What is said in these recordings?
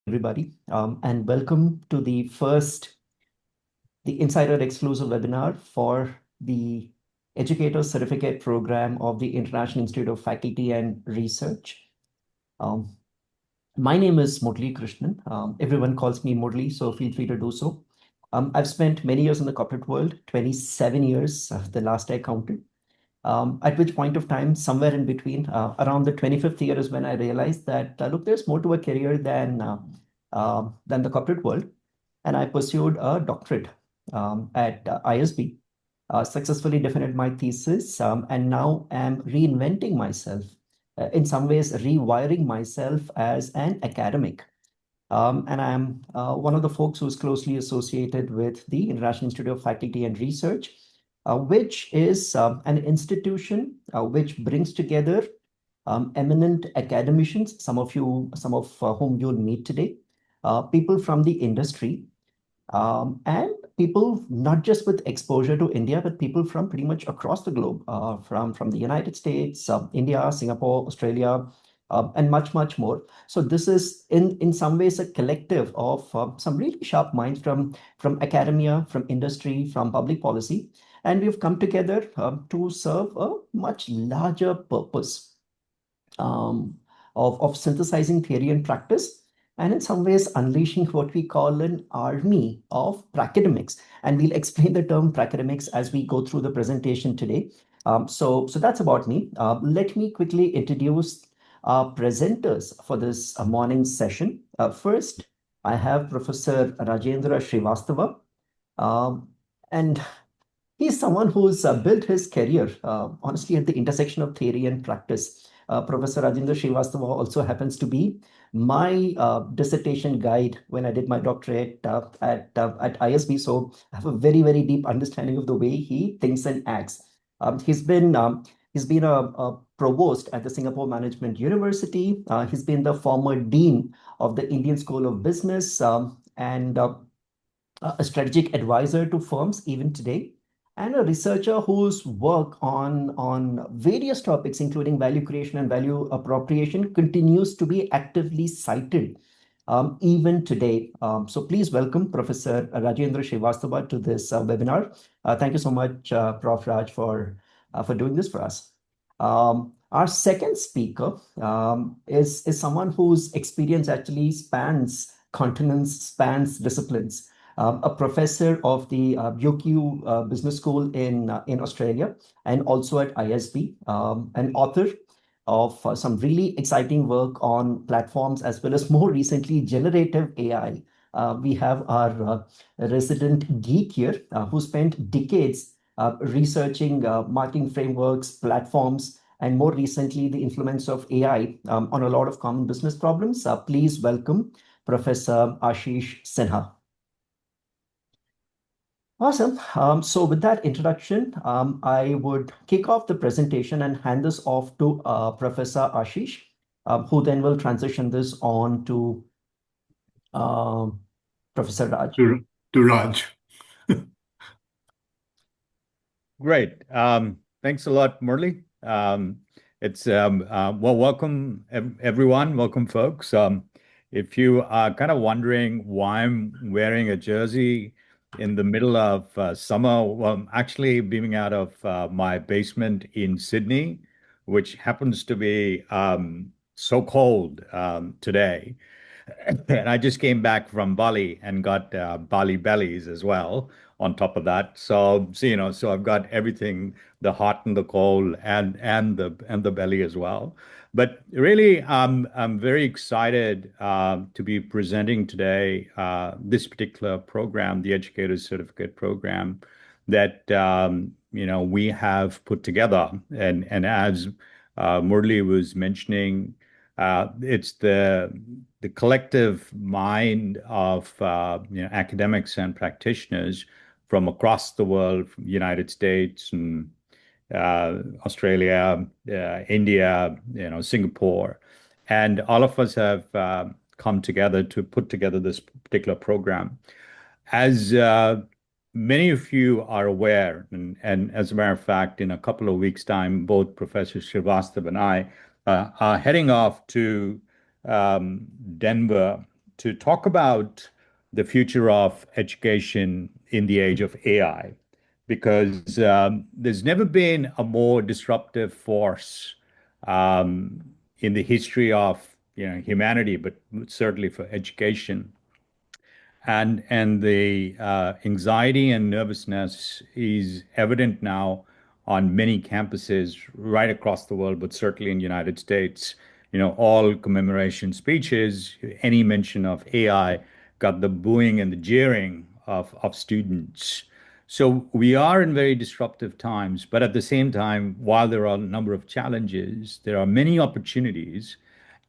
everybody, and welcome to the Insider exclusive webinar for the Educator Certificate Program of the International Institute of Faculty and Research. Um, my name is Muralikrishnan. Everyone calls me Murali, so feel free to do so. I've spent many years in the corporate world, 27 years, the last I counted. At which point of time, somewhere in between, around the 25th year is when I realized that, look, there's more to a career than the corporate world. And I pursued a doctorate at ISB, successfully defended my thesis, and now am reinventing myself, in some ways rewiring myself as an academic. And I'm one of the folks who's closely associated with the International Institute of Faculty and Research, which is an institution which brings together eminent academicians, some of whom you'll meet today, people from the industry, and people not just with exposure to India, but people from pretty much across the globe, from the United States, India, Singapore, Australia, and much more. So this is in some ways a collective of some really sharp minds from academia, from industry, from public policy, and we've come together to serve a much larger purpose of synthesizing theory and practice, and in some ways unleashing what we call an army of Pracademics. And we'll explain the term Pracademics as we go through the presentation today. So that's about me. Let me quickly introduce our presenters for this morning's session. First, I have Professor Rajendra Srivastava, and he's someone who's built his career, honestly, at the intersection of theory and practice. Professor Rajendra Srivastava also happens to be my dissertation guide when I did my doctorate at ISB. So I have a very deep understanding of the way he thinks and acts. He's been a provost at the Singapore Management University. He's been the former dean of the Indian School of Business, and a strategic advisor to firms even today, and a researcher whose work on various topics, including value creation and value appropriation, continues to be actively cited even today. So please welcome Professor Rajendra Srivastava to this webinar. Thank you so much, Prof Raj, for doing this for us. Our second speaker is someone whose experience actually spans continents, spans disciplines. A professor of the UQ Business School in Australia, and also at ISB, an author of some really exciting work on platforms, as well as more recently generative AI. We have our resident geek here who spent decades researching marketing frameworks, platforms, and more recently the influence of AI on a lot of common business problems. Please welcome Professor Ashish Sinha. Awesome. So with that introduction, I would kick off the presentation and hand this off to Professor Ashish, who then will transition this on to Professor Raj. To Raj. Great. Thanks a lot, Murali. Well, welcome everyone. Welcome, folks. If you are kind of wondering why I'm wearing a jersey in the middle of summer, well, I'm actually beaming out of my basement in Sydney, which happens to be so cold today. And I just came back from Bali and got Bali bellies as well on top of that. So I've got everything, the hot and the cold and the belly as well. But really, I'm very excited to be presenting today this particular program, the Educator Certificate Program, that we have put together. And as Murali was mentioning, it's the collective mind of academics and practitioners from across the world, from the United States and Australia, India, Singapore, and all of us have come together to put together this particular program. As many of you are aware, and as a matter of fact, in a couple of weeks' time, both Professor Srivastava and I are heading off to Denver to talk about the future of education in the age of AI, because there's never been a more disruptive force in the history of humanity, but certainly for education. And the anxiety and nervousness is evident now on many campuses right across the world, but certainly in the United States. All commemoration speeches, any mention of AI got the booing and the jeering of students. So we are in very disruptive times, but at the same time, while there are a number of challenges, there are many opportunities.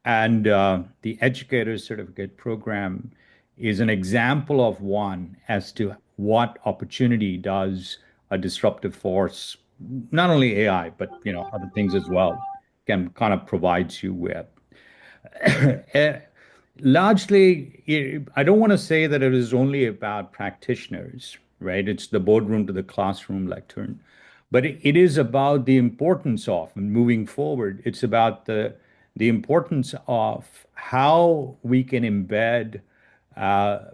And the Educator Certificate Program is an example of one as to what opportunity does a disruptive force, not only AI, but other things as well, can kind of provide you with. Largely, I don't want to say that it is only about practitioners, right? It's the boardroom to the classroom lectern, but it is about the importance of, and moving forward, it's about the importance of how we can embed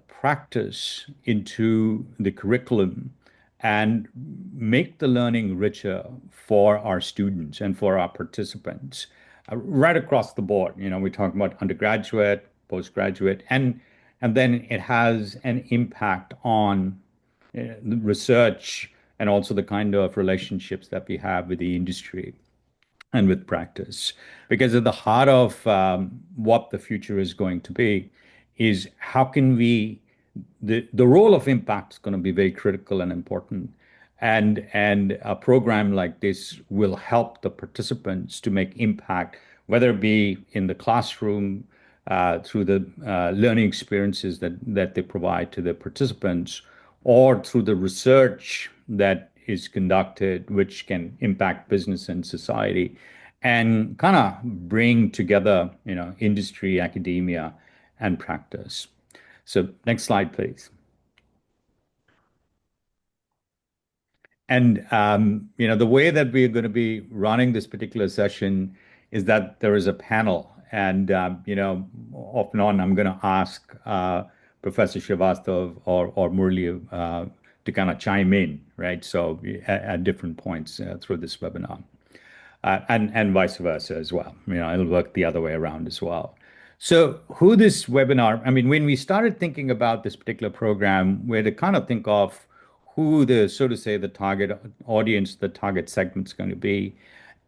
practice into the curriculum and make the learning richer for our students and for our participants right across the board. We talk about undergraduate, postgraduate, and then it has an impact on the research and also the kind of relationships that we have with the industry and with practice. Because at the heart of what the future is going to be is how can the role of impact is going to be very critical and important. And a program like this will help the participants to make impact, whether it be in the classroom, through the learning experiences that they provide to the participants, or through the research that is conducted, which can impact business and society, and kind of bring together, industry, academia, and practice. So next slide, please. And the way that we're going to be running this particular session is that there is a panel, and off and on, I'm going to ask Professor Srivastava or Murali to kind of chime in, right? So at different points through this webinar, and vice versa as well. It'll work the other way around as well. So who this webinar, I mean, when we started thinking about this particular program, we had to kind of think of who the, so to say, the target audience, the target segment's going to be.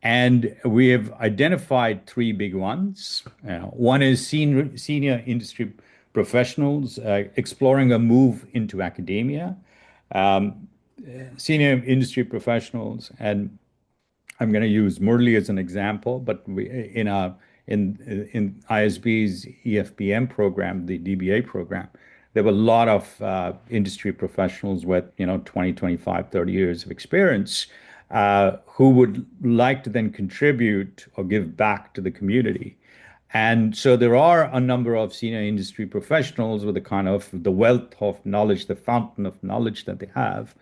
And we have identified three big ones. One is senior industry professionals exploring a move into academia, um, senior industry professionals, and I'm going to use Murali as an example, but in ISB's EFBM program, the DBA program, there were a lot of industry professionals with 20, 25, 30 years of experience who would like to then contribute or give back to the community. And so there are a number of senior industry professionals with the kind of the wealth of knowledge, the fountain of knowledge that they have,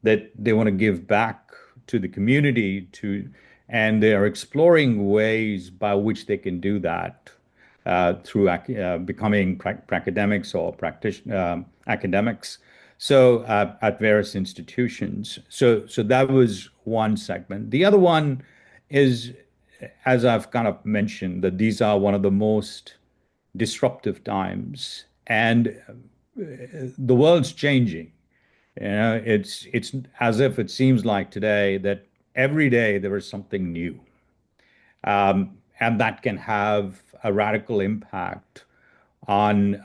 that they want to give back to the community and they are exploring ways by which they can do that through becoming Pracademics or academics. So at various institutions. So that was one segment. The other one is, as I've kind of mentioned, that these are one of the most disruptive times, and the world's changing. It's as if it seems like today that every day there is something new, and that can have a radical impact on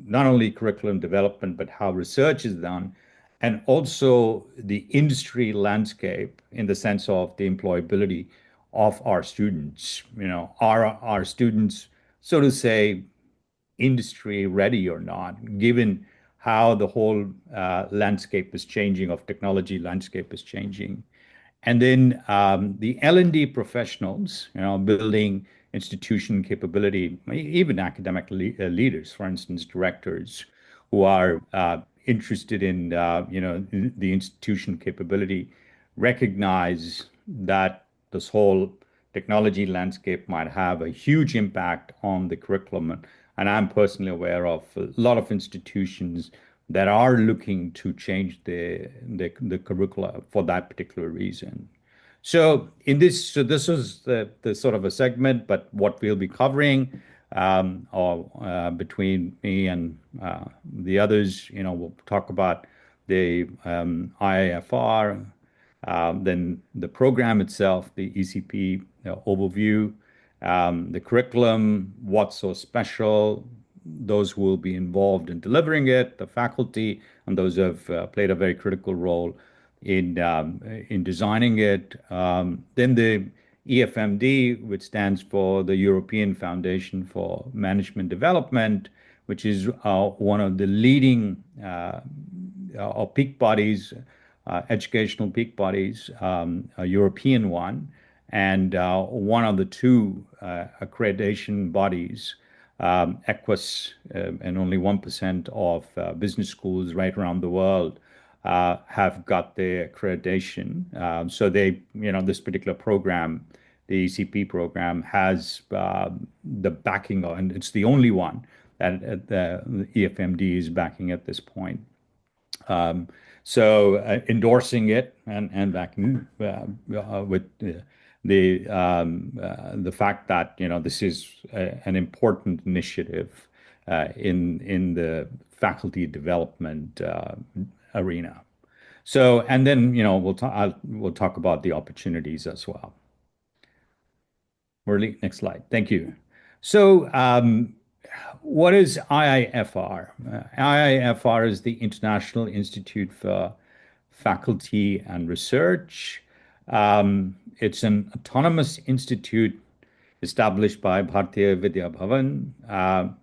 not only curriculum development but how research is done, and also the industry landscape in the sense of the employability of our students. Are our students, so to say, industry ready or not, given how the whole landscape is changing, of technology landscape is changing. And then the L&D professionals, building institution capability, even academic leaders, for instance, directors who are interested in, the institution capability, recognize that this whole technology landscape might have a huge impact on the curriculum And I'm personally aware of a lot of institutions that are looking to change the curricula for that particular reason. So this is the sort of a segment, but what we'll be covering, or between me and the others, we'll talk about the IIFR, then the program itself, the ECP overview, the curriculum, what's so special, those who will be involved in delivering it, the faculty, and those who have played a very critical role in designing it. Then the EFMD, which stands for the European Foundation for Management Development, which is one of the leading or peak bodies, educational peak bodies, a European one, and one of the two accreditation bodies, Equus, and only 1% of business schools right around the world have got their accreditation. So this particular program, the ECP program, has the backing, and it's the only one that the EFMD is backing at this point. So endorsing it and backing with the fact that this is an important initiative in the faculty development arena. So, and then we'll talk about the opportunities as well. Murali, next slide. Thank you. So, what is IIFR? IIFR is the International Institute for Faculty and Research. It's an autonomous institute established by Bharatiya Vidya Bhavan.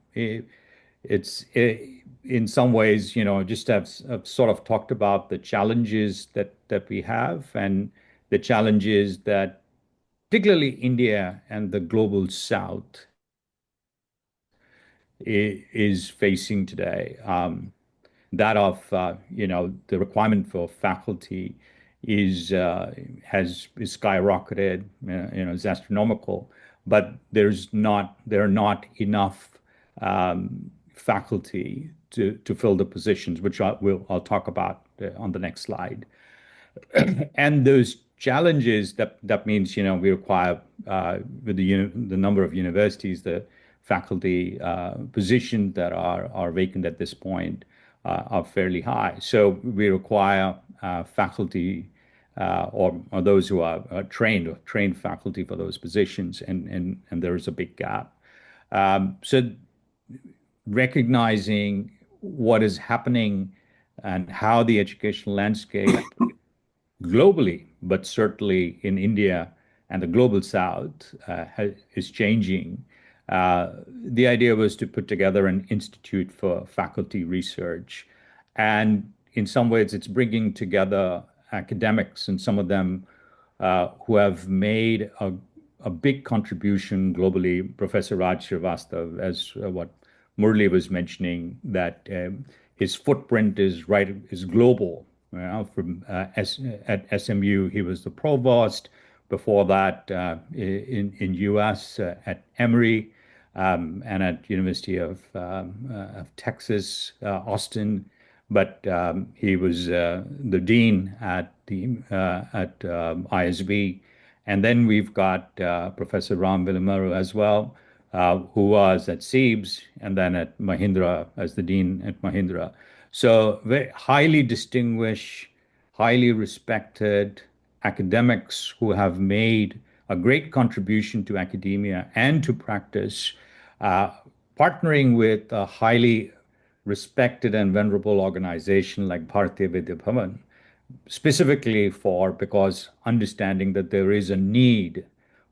It's in some ways, just have sort of talked about the challenges that we have and the challenges that particularly India and the global South is facing today. That of the requirement for faculty has skyrocketed, is astronomical, but there are not enough faculty to fill the positions, which I'll talk about on the next slide. And those challenges, that means we require with the number of universities, the faculty positions that are vacant at this point are fairly high. So we require faculty or those who are trained faculty for those positions, and there is a big gap. So recognizing what is happening and how the educational landscape globally, but certainly in India and the global South is changing. The idea was to put together an institute for faculty research. And in some ways, it's bringing together academics, and some of them who have made a big contribution globally. Professor Raj Srivastava, as what Murali was mentioning, that his footprint is global. At SMU, he was the provost. Before that, in US at Emory, and at University of Texas, Austin. But he was the dean at ISB. And then we've got Professor Ram Vilimaru as well, who was at SEABS and then at Mahindra as the dean at Mahindra. So very highly distinguished, highly respected academics who have made a great contribution to academia and to practice, partnering with a highly respected and venerable organization like Bharatiya Vidya Bhavan, specifically because understanding that there is a need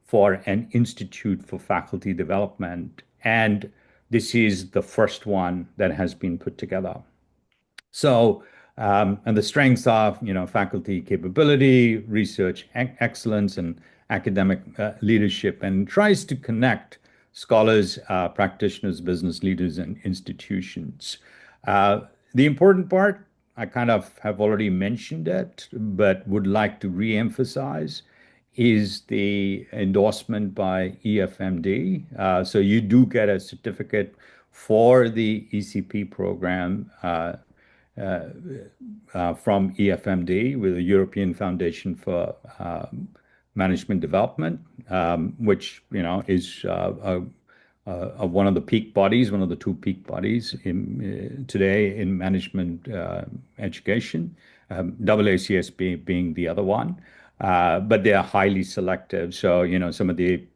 for an institute for faculty development, and this is the first one that has been put together. So, and the strengths are, faculty capability, research excellence, and academic leadership, and tries to connect scholars, practitioners, business leaders, and institutions. The important part, I kind of have already mentioned it, but would like to re-emphasize, is the endorsement by EFMD. So you do get a certificate for the ECP program from EFMD with the European Foundation for Management Development, which is one of the peak bodies, one of the two peak bodies today in management education, AACSB being the other one. But they are highly selective. So, some of the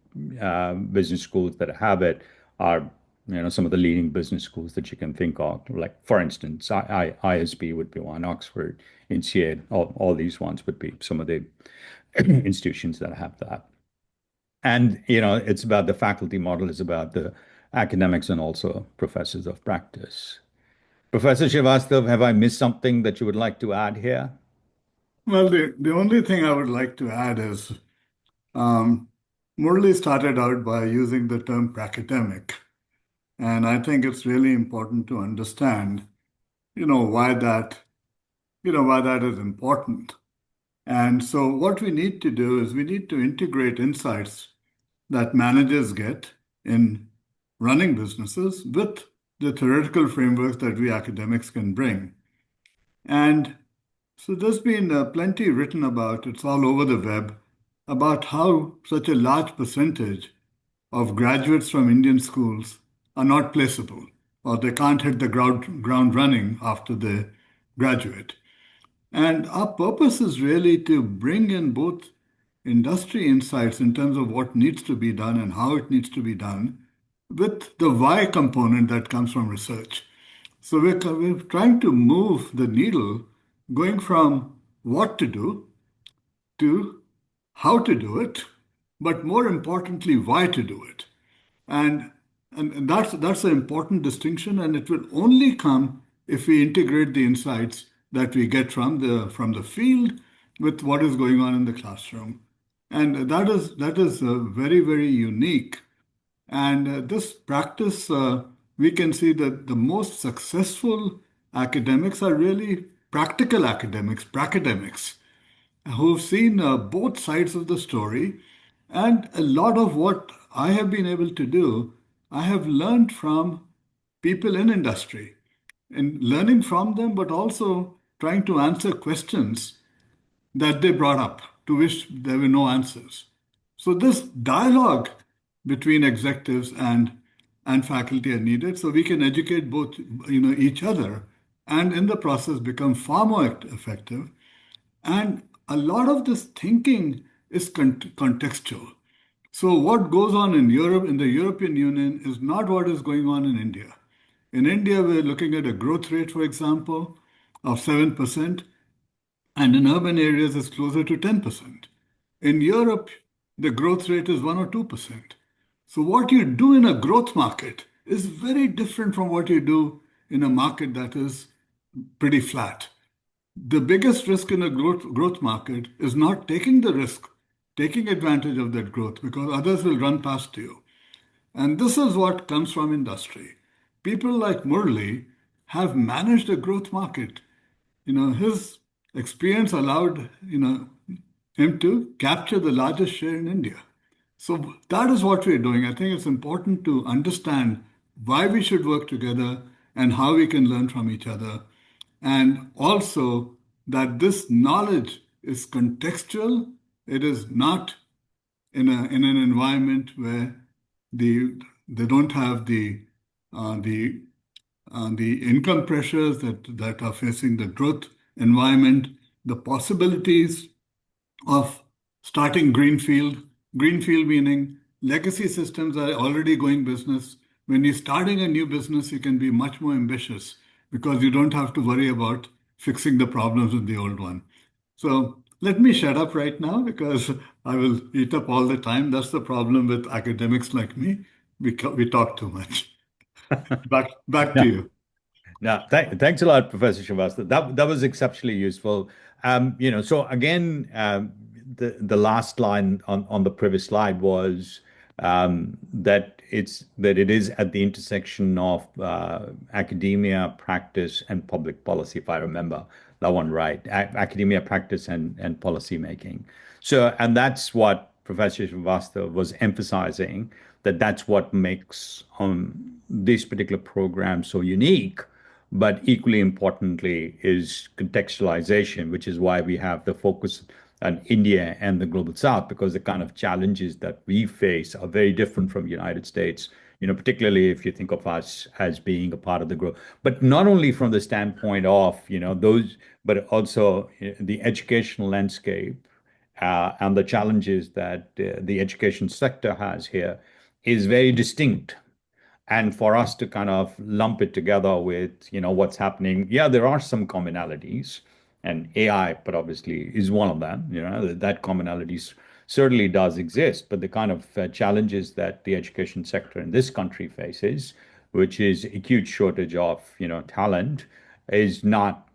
business schools that have it are, some of the leading business schools that you can think of. Like, for instance, ISB would be one, Oxford, INSEAD, all these ones would be some of the institutions that have that. And, it's about the faculty model, is about the academics and also professors of practice. Professor Srivastava, have I missed something that you would like to add here? Well, the only thing I would like to add is Murali started out by using the term pracademic. And I think it's really important to understand, why that is important. And so what we need to do is we need to integrate insights that managers get in running businesses with the theoretical frameworks that we academics can bring. And so there's been plenty written about, it's all over the web, about how such a large percentage of graduates from Indian schools are not placeable, or they can't hit the ground running after they graduate. And our purpose is really to bring in both industry insights in terms of what needs to be done and how it needs to be done, with the why component that comes from research. So we're trying to move the needle going from what to do to how to do it, but more importantly, why to do it. And that's an important distinction, and it will only come if we integrate the insights that we get from the field with what is going on in the classroom. And that is very, very unique. And this practice, we can see that the most successful academics are really practical academics, pracademics, who've seen both sides of the story. And a lot of what I have been able to do, I have learned from people in industry, and learning from them, but also trying to answer questions that they brought up to which there were no answers. So this dialogue between executives and faculty are needed, so we can educate both each other, and in the process become far more effective. And a lot of this thinking is contextual. So what goes on in Europe, in the European Union, is not what is going on in India. In India, we're looking at a growth rate, for example, of 7%, and in urban areas, it's closer to 10%. In Europe, the growth rate is 1 or 2%. So what you do in a growth market is very different from what you do in a market that is pretty flat. The biggest risk in a growth market is not taking the risk, taking advantage of that growth, because others will run past you. And this is what comes from industry. People like Murali have managed a growth market. His experience allowed him to capture the largest share in India. So that is what we're doing. I think it's important to understand why we should work together and how we can learn from each other. And also that this knowledge is contextual. It is not in an environment where they don't have the income pressures that are facing the growth environment, the possibilities of starting greenfield. Greenfield meaning legacy systems are already going business. When you're starting a new business, you can be much more ambitious because you don't have to worry about fixing the problems with the old one. So let me shut up right now because I will eat up all the time. That's the problem with academics like me. We talk too much. Back to you. Now, thanks a lot, Professor Srivastava. That was exceptionally useful. So again, the last line on the previous slide was that it is at the intersection of academia, practice, and public policy, if I remember that one right. Academia, practice, and policy making. So, and that's what Professor Srivastava was emphasizing, that's what makes this particular program so unique. But equally importantly is contextualization, which is why we have the focus on India and the global South, because the kind of challenges that we face are very different from the United States. Particularly if you think of us as being a part of the growth, but not only from the standpoint of those, but also the educational landscape and the challenges that the education sector has here is very distinct. And for us to kind of lump it together with what's happening, yeah, there are some commonalities, and AI, but obviously is one of them. That commonalities certainly does exist, but the kind of challenges that the education sector in this country faces, which is acute shortage of talent, is not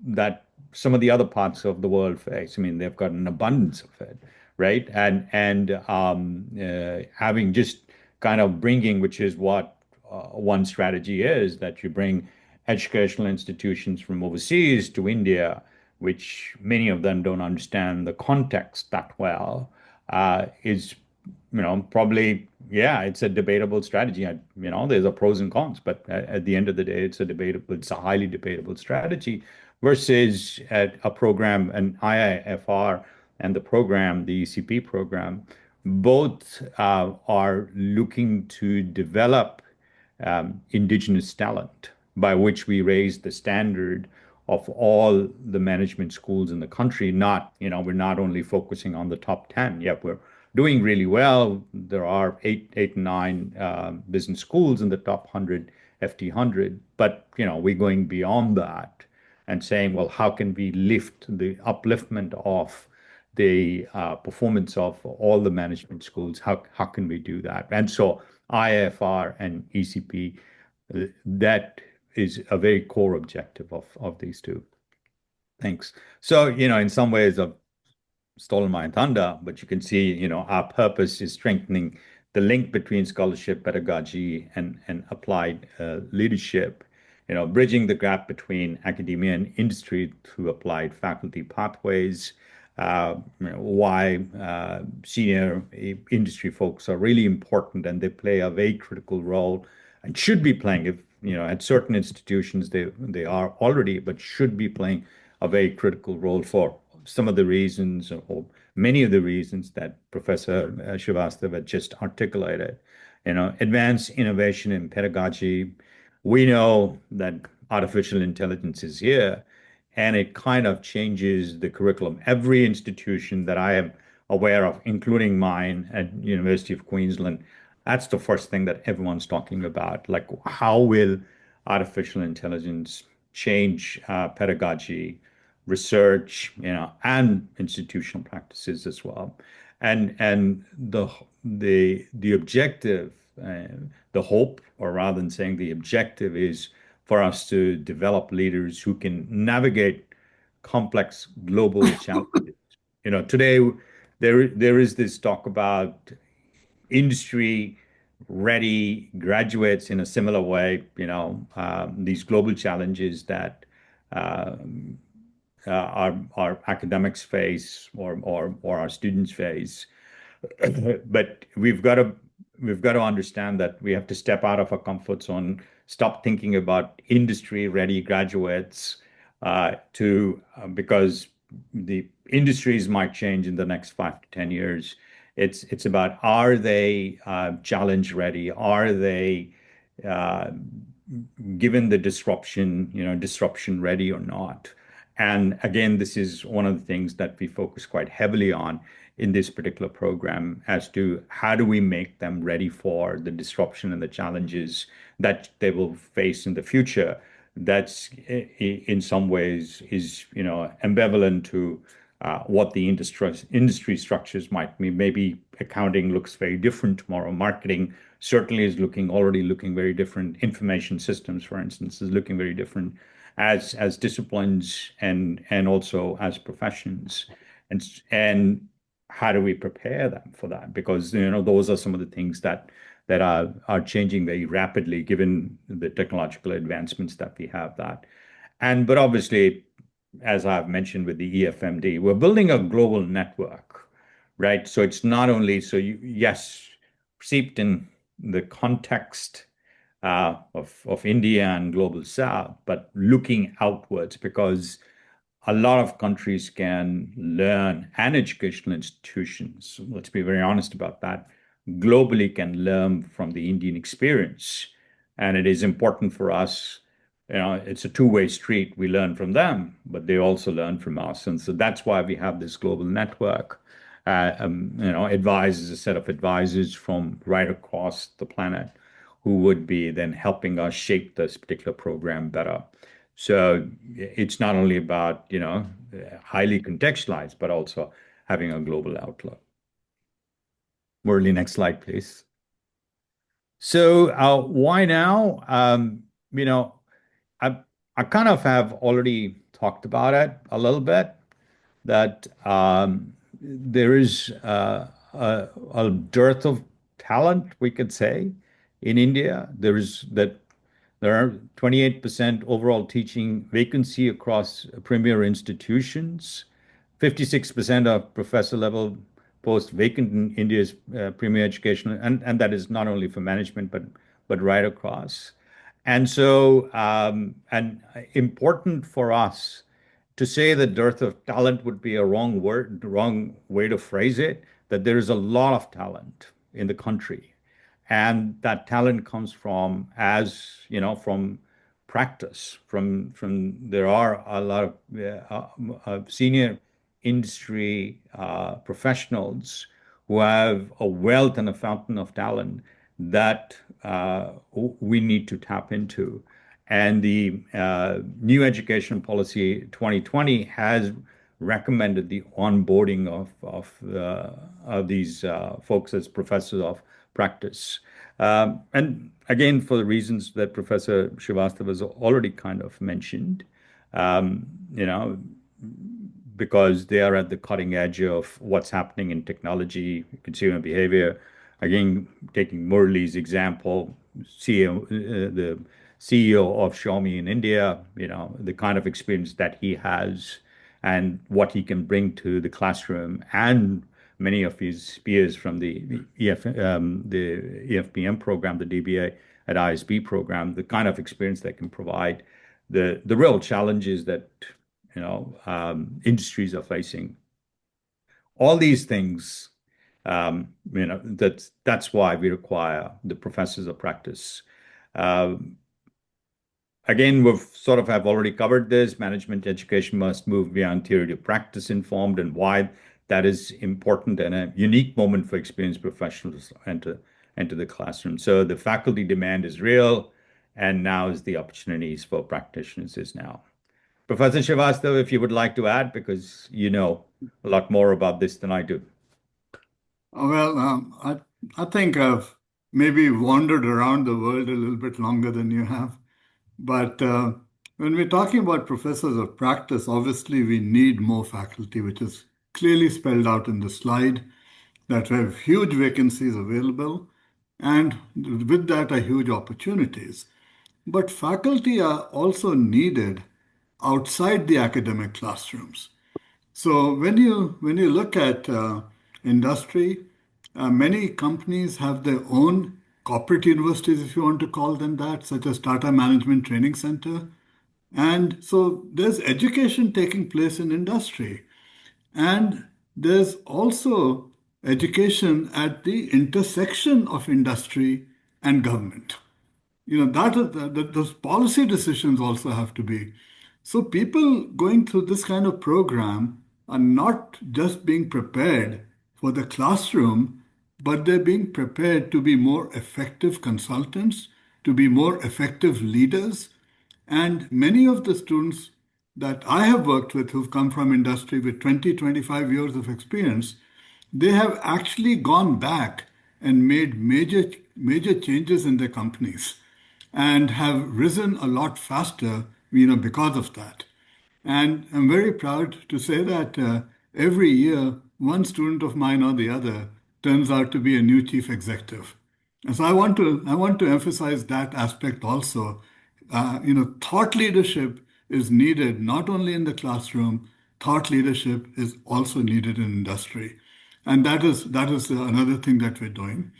that some of the other parts of the world face. I mean, they've got an abundance of it, right? And having just kind of bringing, which is what one strategy is, that you bring educational institutions from overseas to India, which many of them don't understand the context that well, is probably, yeah, it's a debatable strategy. There's a pros and cons, but at the end of the day, it's a highly debatable strategy versus a program, an IIFR and the program, the ECP program, both are looking to develop indigenous talent, by which we raise the standard of all the management schools in the country. We're not only focusing on the top 10. Yeah, we're doing really well. There are eight, nine business schools in the top 100, FT 100, but we're going beyond that and saying, well, how can we lift the upliftment of the performance of all the management schools? How can we do that? And so IIFR and ECP, that is a very core objective of these two. Thanks. So, in some ways I've stolen my thunder, but you can see, our purpose is strengthening the link between scholarship, pedagogy, and applied leadership, bridging the gap between academia and industry through applied faculty pathways. Why senior industry folks are really important, and they play a very critical role and should be playing, if at certain institutions they are already, but should be playing a very critical role for some of the reasons, or many of the reasons that Professor Srivastava just articulated. Advanced innovation in pedagogy. We know that artificial intelligence is here, and it kind of changes the curriculum. Every institution that I am aware of, including mine at University of Queensland, that's the first thing that everyone's talking about. Like, how will artificial intelligence change pedagogy, research, and institutional practices as well? And the objective, the hope, or rather than saying the objective, is for us to develop leaders who can navigate complex global challenges. Today there is this talk about industry ready graduates in a similar way, these global challenges that our academics face, or our students face. But we've got to understand that we have to step out of our comfort zone, stop thinking about industry-ready graduates, because the industries might change in the next 5 to 10 years. It's about, are they challenge ready? Are they given the disruption ready or not? And again, this is one of the things that we focus quite heavily on in this particular program, as to how do we make them ready for the disruption and the challenges that they will face in the future. That's in some ways is ambivalent to what the industry structures might mean. Maybe accounting looks very different tomorrow. Marketing certainly is already looking very different. Information systems, for instance, is looking very different as disciplines and also as professions. And how do we prepare them for that? Because those are some of the things that are changing very rapidly, given the technological advancements that we have. But obviously, as I've mentioned with the EFMD, we're building a global network, right? So it's not only, yes, steeped in the context of India and Global South, but looking outwards, because a lot of countries can learn, and educational institutions, let's be very honest about that, globally can learn from the Indian experience. And it is important for us, it's a two-way street. We learn from them, but they also learn from us. And so that's why we have this global network, advisors, a set of advisors from right across the planet who would be then helping us shape this particular program better. So it's not only about, highly contextualized, but also having a global outlook. Murali, next slide, please. So why now? I kind of have already talked about it a little bit, that there is a dearth of talent, we could say, in India. There are 28% overall teaching vacancy across premier institutions. 56% of professor level posts vacant in India's premier education, and that is not only for management but right across. And so, and important for us to say that dearth of talent would be a wrong word, the wrong way to phrase it, that there is a lot of talent in the country. And that talent comes from, from practice, there are a lot of senior industry professionals who have a wealth and a fountain of talent that we need to tap into. And the new education policy 2020 has recommended the onboarding of these folks as professors of practice. And again, for the reasons that Professor Srivastava has already kind of mentioned, because they are at the cutting edge of what's happening in technology, consumer behavior. Again, taking Murali's example, the CEO of Xiaomi in India, the kind of experience that he has and what he can bring to the classroom, and many of his peers from the EFPM program, the DBA at ISB program, the kind of experience they can provide, the real challenges that industries are facing. All these things, that's why we require the professors of practice. Again, we've sort of have already covered this. Management education must move beyond theory to practice informed, and why that is important and a unique moment for experienced professionals to enter the classroom. So the faculty demand is real, and now is the opportunities for practitioners is now. Professor Srivastava, if you would like to add, because you know a lot more about this than I do. Well, I think I've maybe wandered around the world a little bit longer than you have. But when we're talking about professors of practice, obviously we need more faculty, which is clearly spelled out in the slide, that we have huge vacancies available, and with that are huge opportunities. But faculty are also needed outside the academic classrooms. So when you look at industry, many companies have their own corporate universities, if you want to call them that, such as Tata Management Training Center. And so there's education taking place in industry. And there's also education at the intersection of industry and government. Those policy decisions also have to be. So people going through this kind of program are not just being prepared for the classroom, but they're being prepared to be more effective consultants, to be more effective leaders. And many of the students that I have worked with who've come from industry with 20, 25 years of experience, they have actually gone back and made major changes in their companies and have risen a lot faster, because of that. And I'm very proud to say that every year, one student of mine or the other turns out to be a new chief executive. And so I want to emphasize that aspect also. Thought leadership is needed not only in the classroom. Thought leadership is also needed in industry, and that is another thing that we're doing.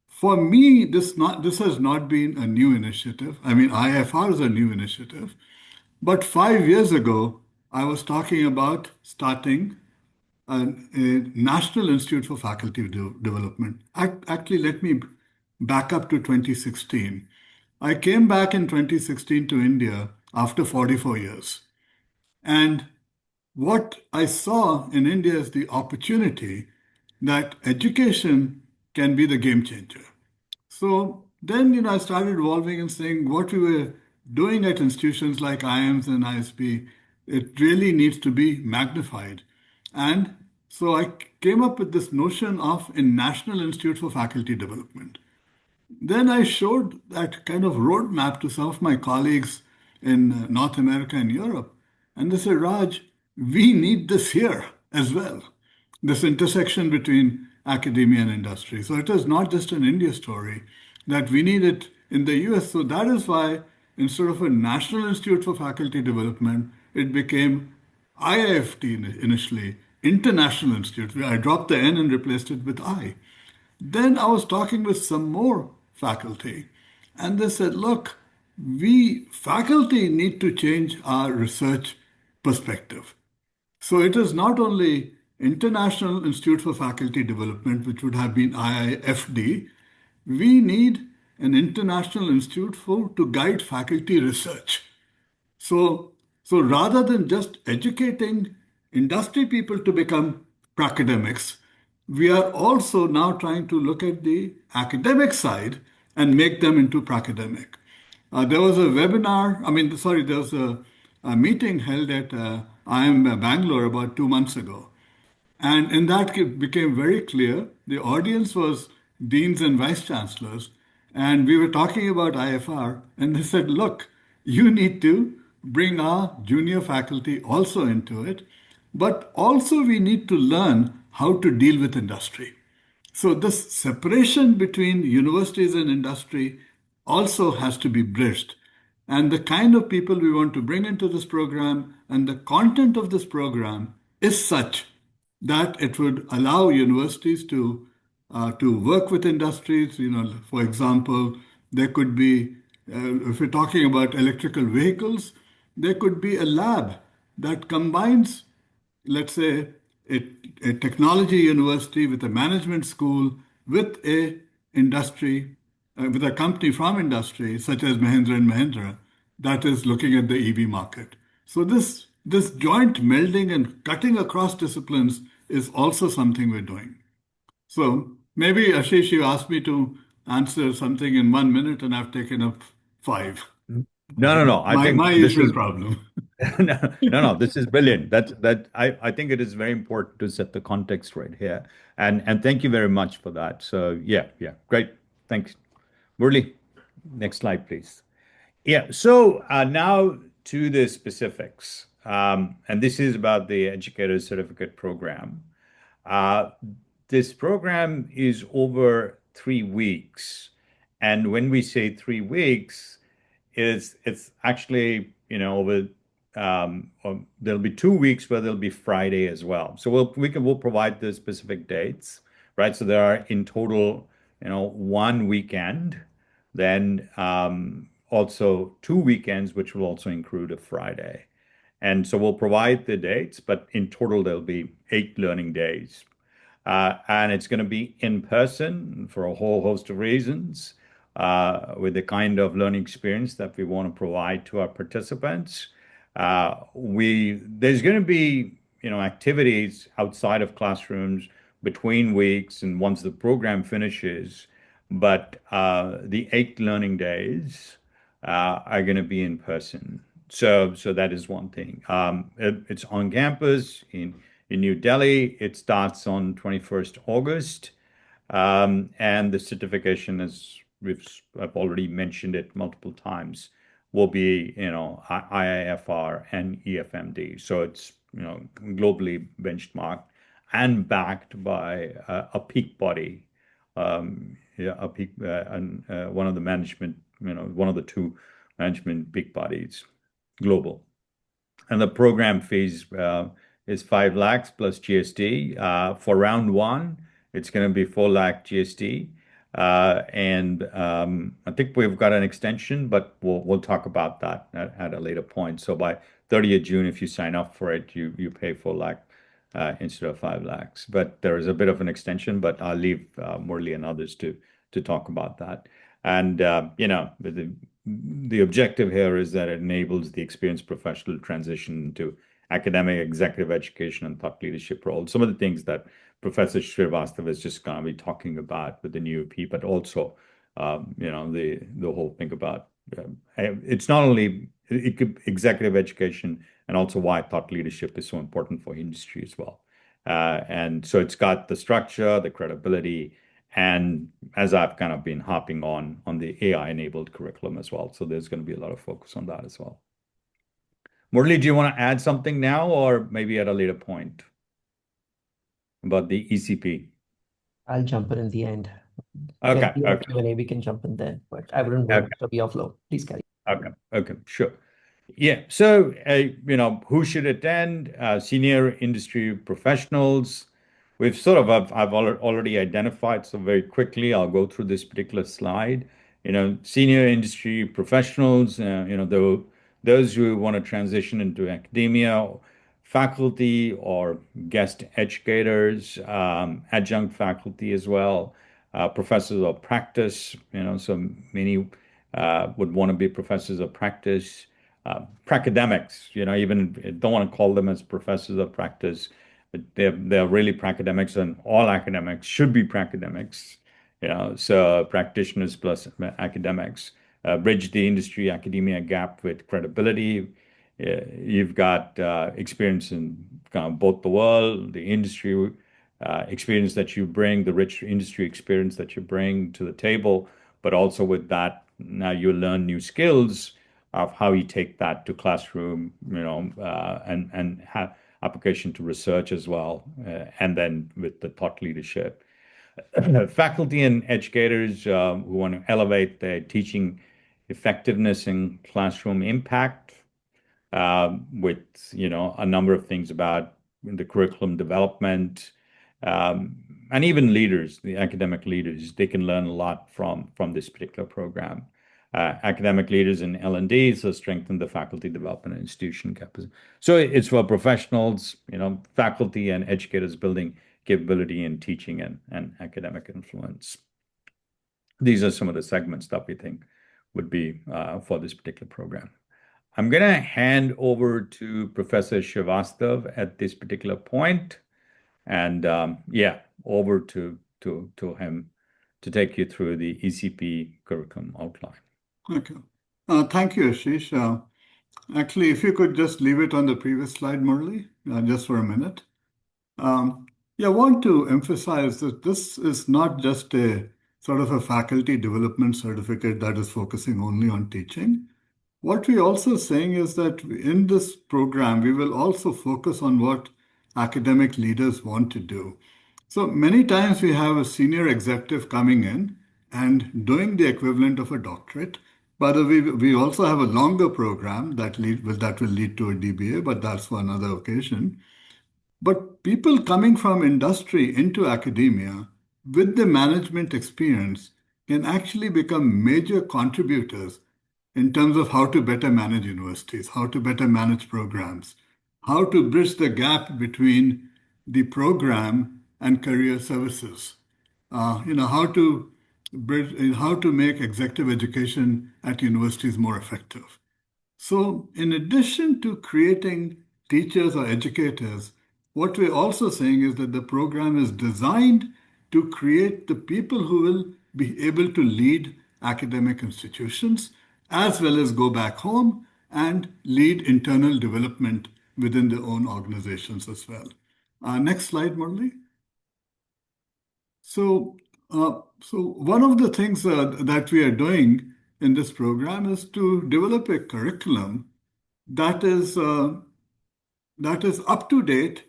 For me, this has not been a new initiative. I mean, IFR is a new initiative. But 5 years ago, I was talking about starting a National Institute for Faculty Development. Actually, let me back up to 2016. I came back in 2016 to India after 44 years. And what I saw in India is the opportunity that education can be the game changer. So then, I started evolving and saying what we were doing at institutions like IIMs and ISB, it really needs to be magnified. And so I came up with this notion of a National Institute for Faculty Development. Then I showed that kind of roadmap to some of my colleagues in North America and Europe. And they said, Raj, we need this here as well, this intersection between academia and industry. So it is not just an India story, that we need it in the US. So that is why instead of a National Institute for Faculty Development, it became IIFT initially, International Institute. I dropped the N and replaced it with I. Then I was talking with some more faculty, and they said, look, we faculty need to change our research perspective. So it is not only International Institute for Faculty Development, which would have been IIFD, we need an international institute to guide faculty research. So rather than just educating industry people to become academics, we are also now trying to look at the academic side and make them into academic. There was a webinar, there was a meeting held at IIM Bangalore about 2 months ago. And in that, it became very clear the audience was deans and vice chancellors. And we were talking about IFR, and they said, look, you need to bring our junior faculty also into it, but also we need to learn how to deal with industry. So this separation between universities and industry also has to be bridged. And the kind of people we want to bring into this program and the content of this program is such that it would allow universities to work with industries. For example, there could be, if we're talking about electrical vehicles, there could be a lab that combines, let's say, a technology university with a management school with a industry, with a company from industry, such as Mahindra and Mahindra, that is looking at the EV market. So this joint melding and cutting across disciplines is also something we're doing. So maybe, Ashish, you asked me to answer something in 1 minute, and I've taken up 5. No. I think my this usual is problem. no. This is brilliant. I think it is very important to set the context right here, and thank you very much for that. So yeah, great. Thanks, Murali. Next slide, please. Yeah. So now to the specifics, and this is about the Educator Certificate Program. This program is over 3 weeks, and when we say 3 weeks, it's actually over. There'll be 2 weeks where there'll be Friday as well. So we'll provide the specific dates, right? So there are in total, 1 weekend, then also 2 weekends, which will also include a Friday. And so we'll provide the dates, but in total there'll be 8 learning days. And it's going to be in person for a whole host of reasons, with the kind of learning experience that we want to provide to our participants. There's going to be, activities outside of classrooms between weeks and once the program finishes, but the 8 learning days are going to be in person. So that is one thing. It's on campus in New Delhi. It starts on 21st August. And the certification, as I've already mentioned it multiple times, will be, IIFR and EFMD. So it's, globally benchmarked and backed by a peak body, one of the management, one of the 2 management peak bodies, global. And the program fees is 5 lakhs plus GST. For round 1, it's going to be 4 lakh GST. I think we've got an extension, but we'll talk about that at a later point. So by 30th June, if you sign up for it, you pay 4 lakh instead of 5 lakhs. But there is a bit of an extension, but I'll leave Murali and others to talk about that. And the objective here is that it enables the experienced professional transition into academic, executive education, and thought leadership roles. Some of the things that Professor Srivastava is just going to be talking about with the new EP, but also, the whole thing about it's not only executive education and also why thought leadership is so important for industry as well. And so it's got the structure, the credibility, and as I've kind of been hopping on the AI-enabled curriculum as well. So there's going to be a lot of focus on that as well. Murali, do you want to add something now or maybe at a later point about the ECP? I'll jump in the end. Okay. Q&A, we can jump in then, but I wouldn't want to be offload. Please carry. Okay, sure. Yeah, so, who should attend? Senior industry professionals. I've already identified, so very quickly, I'll go through this particular slide. Senior industry professionals, those who want to transition into academia, faculty or guest educators, adjunct faculty as well, professors of practice, so many would want to be professors of practice, Pracademics, even don't want to call them as professors of practice, but they're really Pracademics, and all academics should be Pracademics, so practitioners plus academics, bridge the industry academia gap with credibility. You've got experience in kind of both the world, the industry experience that you bring, the rich industry experience that you bring to the table, but also with that, now you learn new skills of how you take that to classroom, and have application to research as well, and then with the thought leadership. Faculty and educators who want to elevate their teaching effectiveness and classroom impact, with a number of things about the curriculum development, and even leaders, the academic leaders, they can learn a lot from this particular program. Academic leaders in L&D, so strengthen the faculty development and institution capacity. So it's for professionals, faculty and educators building capability in teaching and academic influence. These are some of the segments that we think would be for this particular program. I'm going to hand over to Professor Srivastava at this particular point, and over to him to take you through the ECP curriculum outline. Okay. Thank you, Ashish. Actually, if you could just leave it on the previous slide, Murali, just for a minute. I want to emphasize that this is not just a sort of a faculty development certificate that is focusing only on teaching. What we're also saying is that in this program, we will also focus on what academic leaders want to do. So many times we have a senior executive coming in and doing the equivalent of a doctorate. But we also have a longer program that will lead to a DBA, but that's for another occasion. But people coming from industry into academia with the management experience can actually become major contributors in terms of how to better manage universities, how to better manage programs, how to bridge the gap between the program and career services, how to make executive education at universities more effective. So in addition to creating teachers or educators, what we're also saying is that the program is designed to create the people who will be able to lead academic institutions, as well as go back home and lead internal development within their own organizations as well. Next slide, Murali. So one of the things that we are doing in this program is to develop a curriculum that is up to date,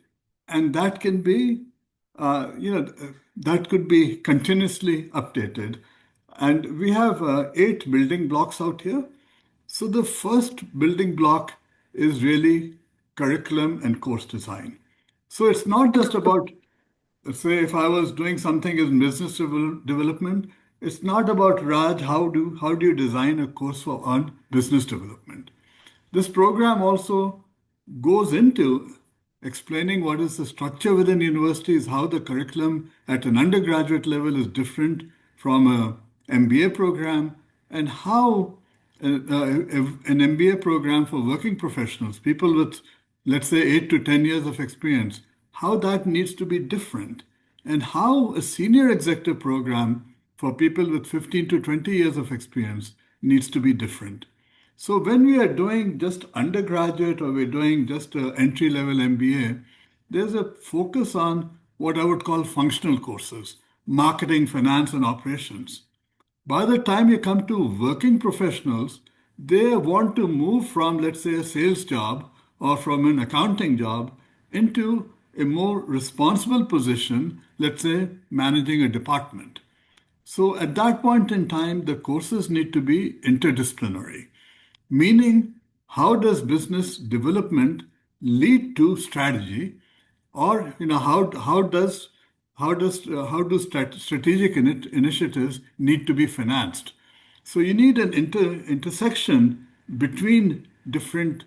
and that can be, that could be continuously updated. And we have 8 building blocks out here. So the first building block is really curriculum and course design. So it's not just about, say, if I was doing something in business development, it's not about, Raj, how do you design a course on business development. This program also goes into explaining what is the structure within universities, how the curriculum at an undergraduate level is different from a MBA program, and how an MBA program for working professionals, people with, let's say, 8 to 10 years of experience, how that needs to be different, and how a senior executive program for people with 15 to 20 years of experience needs to be different. So when we are doing just undergraduate or we're doing just an entry-level MBA, there's a focus on what I would call functional courses, marketing, finance, and operations. By the time you come to working professionals, they want to move from, let's say, a sales job or from an accounting job into a more responsible position, let's say, managing a department. So at that point in time, the courses need to be interdisciplinary, meaning how does business development lead to strategy, or how do strategic initiatives need to be financed. So you need an intersection between different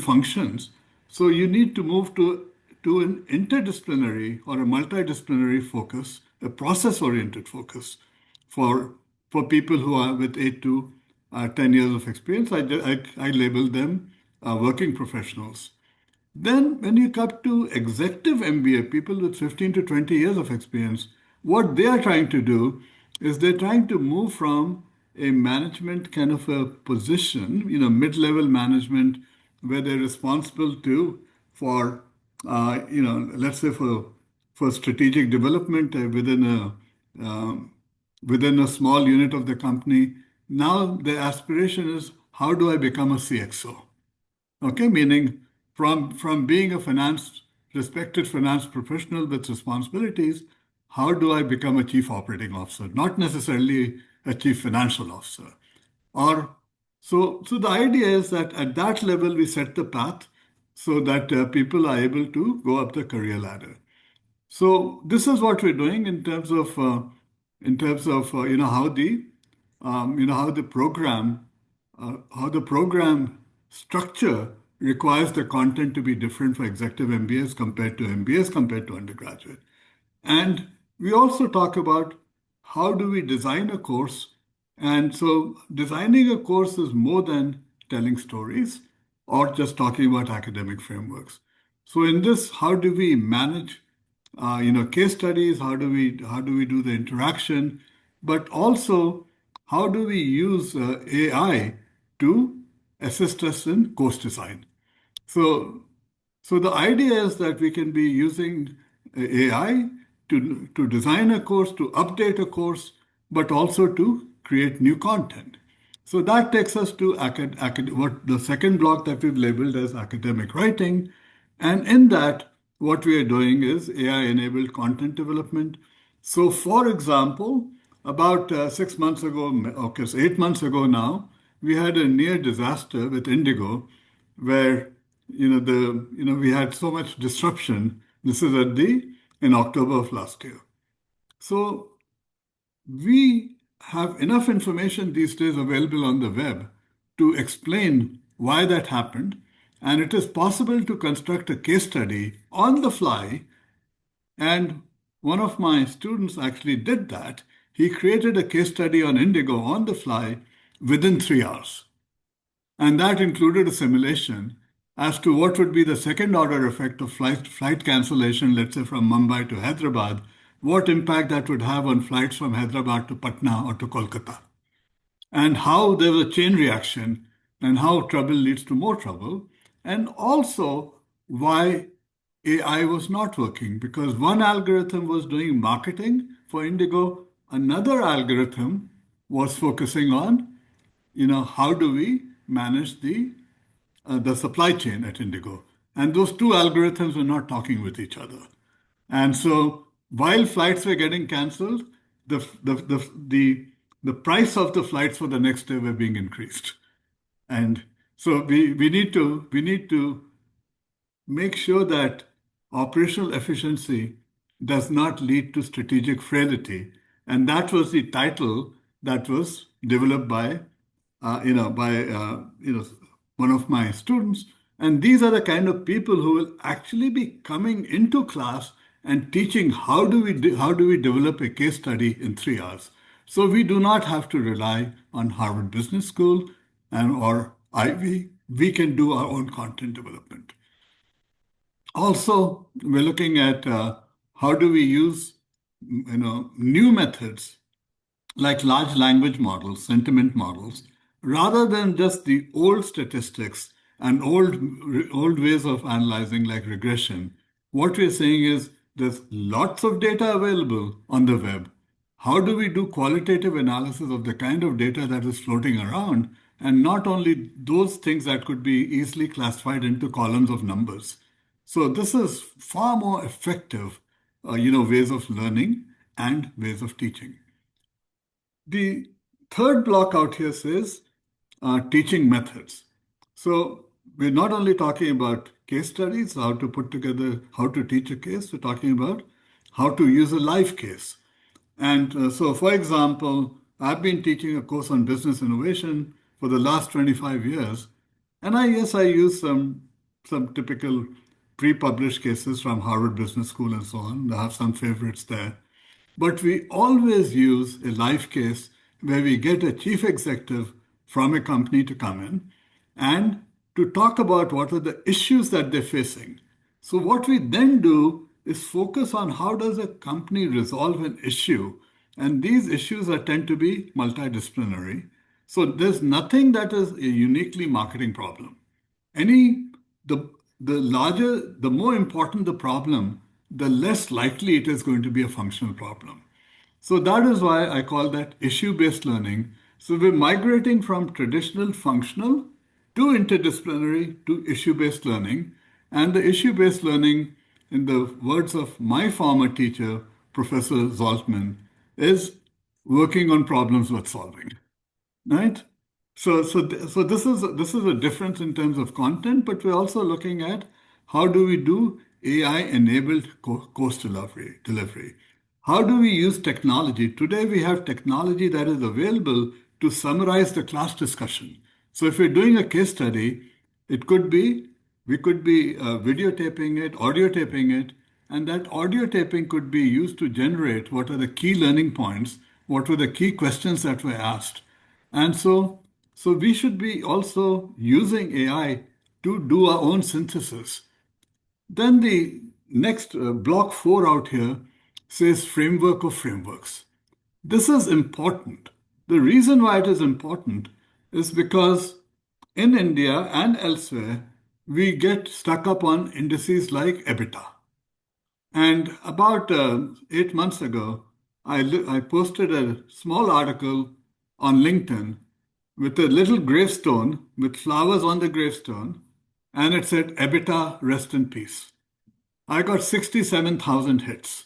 functions. So you need to move to an interdisciplinary or a multidisciplinary focus, a process-oriented focus for people who are with 8 to 10 years of experience. I label them working professionals. Then, when you come to executive MBA, people with 15 to 20 years of experience, what they are trying to do is they're trying to move from a management kind of a position, mid-level management, where they're responsible for, let's say for strategic development within a small unit of the company. Now the aspiration is, how do I become a CXO? Okay, meaning from being a respected finance professional with responsibilities, how do I become a chief operating officer? Not necessarily a chief financial officer. So the idea is that at that level we set the path so that people are able to go up the career ladder. So this is what we're doing in terms of how the program structure requires the content to be different for executive MBAs compared to undergraduate. And we also talk about how do we design a course. And so designing a course is more than telling stories or just talking about academic frameworks. So in this, how do we manage case studies? How do we do the interaction? But also, how do we use AI to assist us in course design? So the idea is that we can be using AI to design a course, to update a course, but also to create new content. So that takes us to what the second block that we've labeled as academic writing. And in that, what we are doing is AI-enabled content development. So for example, about 6 months ago, okay, so 8 months ago now, we had a near disaster with Indigo, where we had so much disruption. This is in October of last year. So we have enough information these days available on the web to explain why that happened. And it is possible to construct a case study on the fly. And one of my students actually did that. He created a case study on Indigo on the fly within 3 hours. And that included a simulation as to what would be the second order effect of flight cancellation, let's say from Mumbai to Hyderabad, what impact that would have on flights from Hyderabad to Patna or to Kolkata, and how there was a chain reaction and how trouble leads to more trouble, and also why AI was not working, because one algorithm was doing marketing for Indigo, another algorithm was focusing on, how do we manage the supply chain at Indigo. And those two algorithms were not talking with each other. And so while flights were getting canceled, the price of the flights for the next day were being increased. And so we need to make sure that operational efficiency does not lead to strategic frailty, And that was the title that was developed by one of my students. And these are the kind of people who will actually be coming into class and teaching how do we develop a case study in 3 hours. So we do not have to rely on Harvard Business School or Ivy. We can do our own content development. Also, we're looking at how do we use new methods like large language models, sentiment models, rather than just the old statistics and old ways of analyzing like regression. What we're saying is there's lots of data available on the web. How do we do qualitative analysis of the kind of data that is floating around, and not only those things that could be easily classified into columns of numbers? So this is far more effective, ways of learning and ways of teaching. The third block out here says teaching methods. So we're not only talking about case studies, how to put together, how to teach a case, we're talking about how to use a live case. And so, for example, I've been teaching a course on business innovation for the last 25 years. And I use some typical pre-published cases from Harvard Business School and so on. I have some favorites there. But we always use a live case where we get a chief executive from a company to come in and to talk about what are the issues that they're facing. So what we then do is focus on how does a company resolve an issue. And these issues tend to be multidisciplinary. So there's nothing that is a uniquely marketing problem. The more important the problem, the less likely it is going to be a functional problem. So that is why I call that issue-based learning. So we're migrating from traditional functional to interdisciplinary to issue-based learning. And the issue-based learning, in the words of my former teacher, Professor Zoltman, is working on problems worth solving, right? So this is a difference in terms of content, but we're also looking at how do we do AI-enabled course delivery. How do we use technology? Today we have technology that is available to summarize the class discussion. So if we're doing a case study, we could be videotaping it, audio taping it, and that audio taping could be used to generate what are the key learning points, what were the key questions that were asked. And so we should be also using AI to do our own synthesis. Then the next block 4 out here says framework of frameworks. This is important. The reason why it is important is because in India and elsewhere, we get stuck up on indices like EBITDA. And about 8 months ago, I posted a small article on LinkedIn with a little gravestone with flowers on the gravestone, and it said, EBITDA, rest in peace. I got 67,000 hits.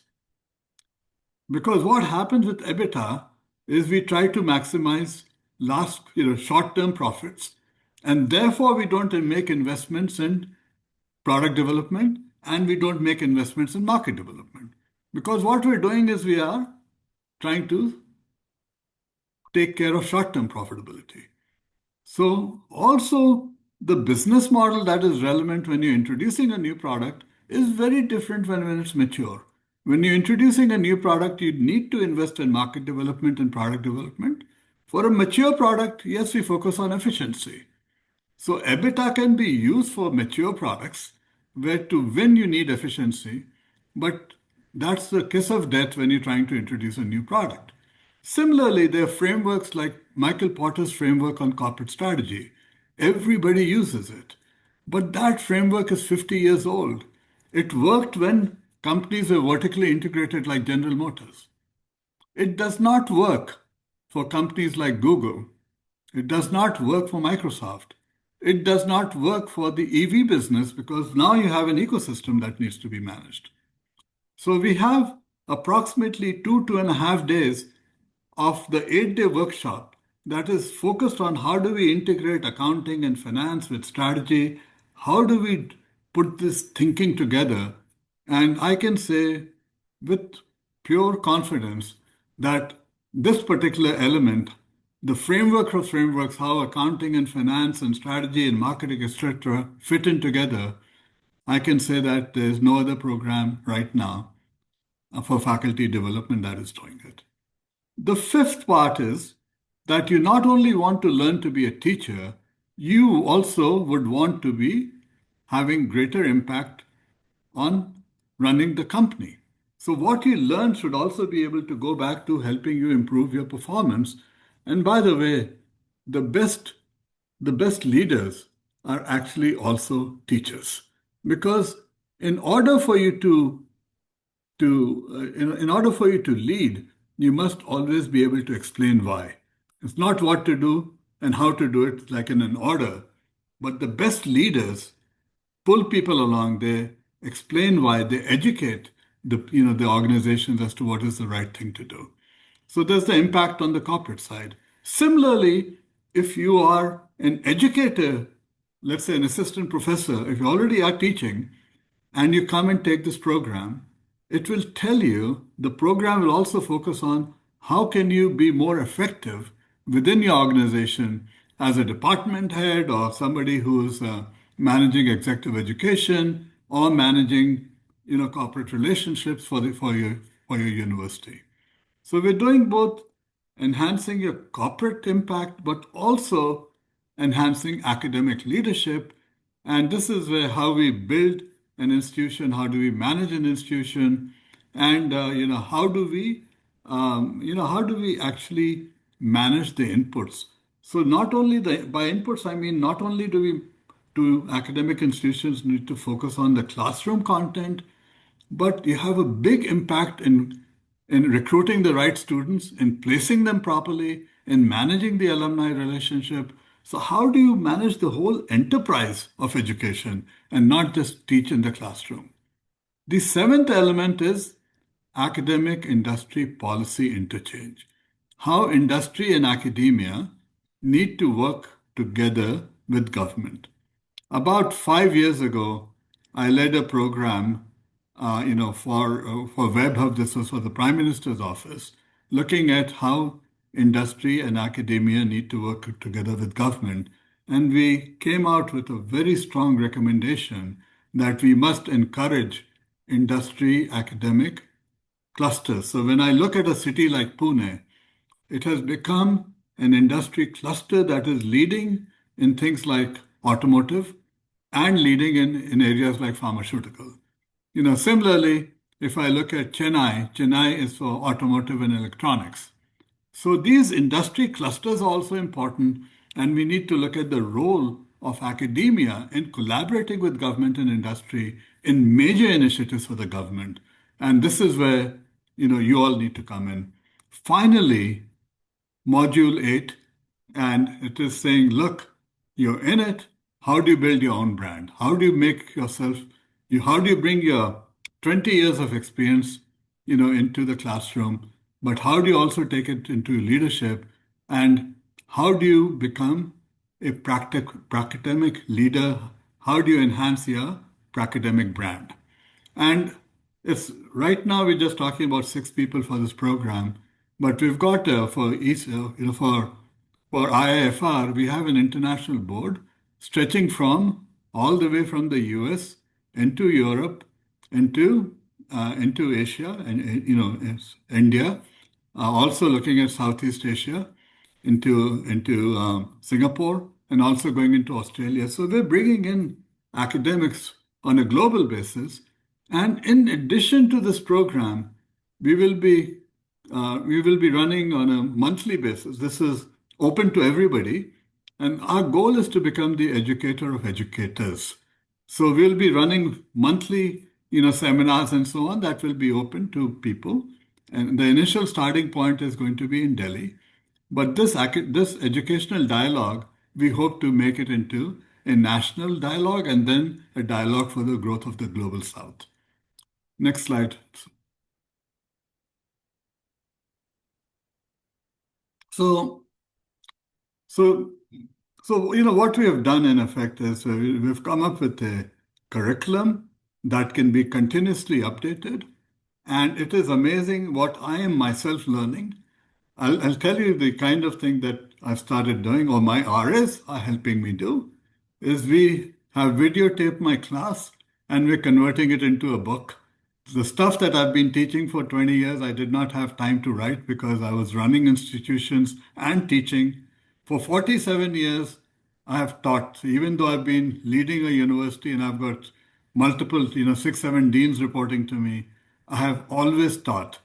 Because what happens with EBITDA is we try to maximize short-term profits, and therefore we don't make investments in product development and we don't make investments in market development. Because what we're doing is we are trying to take care of short-term profitability. So also the business model that is relevant when you're introducing a new product is very different when it's mature. When you're introducing a new product, you need to invest in market development and product development. For a mature product, yes, we focus on efficiency. So EBITDA can be used for mature products where to win you need efficiency, but that's the kiss of death when you're trying to introduce a new product. Similarly, there are frameworks like Michael Porter's framework on corporate strategy. Everybody uses it, but that framework is 50 years old. It worked when companies were vertically integrated like General Motors. It does not work for companies like Google. It does not work for Microsoft. It does not work for the EV business because now you have an ecosystem that needs to be managed. So we have approximately 2.5 days of the 8-day workshop that is focused on how do we integrate accounting and finance with strategy? How do we put this thinking together? And I can say with pure confidence that this particular element, the framework of frameworks, how accounting and finance and strategy and marketing, etc., fit in together, I can say that there's no other program right now for faculty development that is doing it. The fifth part is that you not only want to learn to be a teacher, you also would want to be having greater impact on running the company. So what you learn should also be able to go back to helping you improve your performance. And by the way, the best leaders are actually also teachers, because in order for you in order for you to lead, you must always be able to explain why. It's not what to do and how to do it like in an order, but the best leaders pull people along. They explain why. They educate the organizations as to what is the right thing to do. So there's the impact on the corporate side. Similarly, if you are an educator, let's say an assistant professor, if you already are teaching and you come and take this program, it will tell you, the program will also focus on how can you be more effective within your organization as a department head or somebody who's managing executive education or managing corporate relationships for your university. So we're doing both enhancing your corporate impact, but also enhancing academic leadership. And this is where how we build an institution, how do we manage an institution, and how do we actually manage the inputs. So not only by inputs, I mean not only do academic institutions need to focus on the classroom content, but you have a big impact in recruiting the right students, in placing them properly, in managing the alumni relationship. So how do you manage the whole enterprise of education and not just teach in the classroom? The seventh element is academic industry policy interchange. How industry and academia need to work together with government. About 5 years ago, I led a program, for WebHub. This was for the Prime Minister's office, looking at how industry and academia need to work together with government. And we came out with a very strong recommendation that we must encourage industry academic clusters. So when I look at a city like Pune, it has become an industry cluster that is leading in things like automotive and leading in areas like pharmaceutical. Similarly, if I look at Chennai is for automotive and electronics. So these industry clusters are also important, and we need to look at the role of academia in collaborating with government and industry in major initiatives for the government. And this is where you all need to come in. Finally, Module 8, and it is saying, look, you're in it. How do you build your own brand? How do you make yourself, how do you bring your 20 years of experience, into the classroom, but how do you also take it into leadership? And how do you become a pracademic leader? How do you enhance your pracademic brand? And it's right now we're just talking about 6 people for this program, but we've got for IIFR, we have an international board stretching from all the way from the US into Europe, into Asia, and India, also looking at Southeast Asia, into Singapore, and also going into Australia. So we're bringing in academics on a global basis. And in addition to this program, we will be running on a monthly basis. This is open to everybody. And our goal is to become the educator of educators. So we'll be running monthly, seminars and so on that will be open to people. And the initial starting point is going to be in Delhi. But this educational dialogue, we hope to make it into a national dialogue and then a dialogue for the growth of the global South. Next slide. So what we have done in effect is we've come up with a curriculum that can be continuously updated, And it is amazing what I am myself learning. I'll tell you the kind of thing that I've started doing, or my RAs are helping me do, is we have videotaped my class and we're converting it into a book. The stuff that I've been teaching for 20 years, I did not have time to write because I was running institutions and teaching. For 47 years, I have taught. Even though I've been leading a university and I've got multiple, 6, 7 deans reporting to me, I have always taught.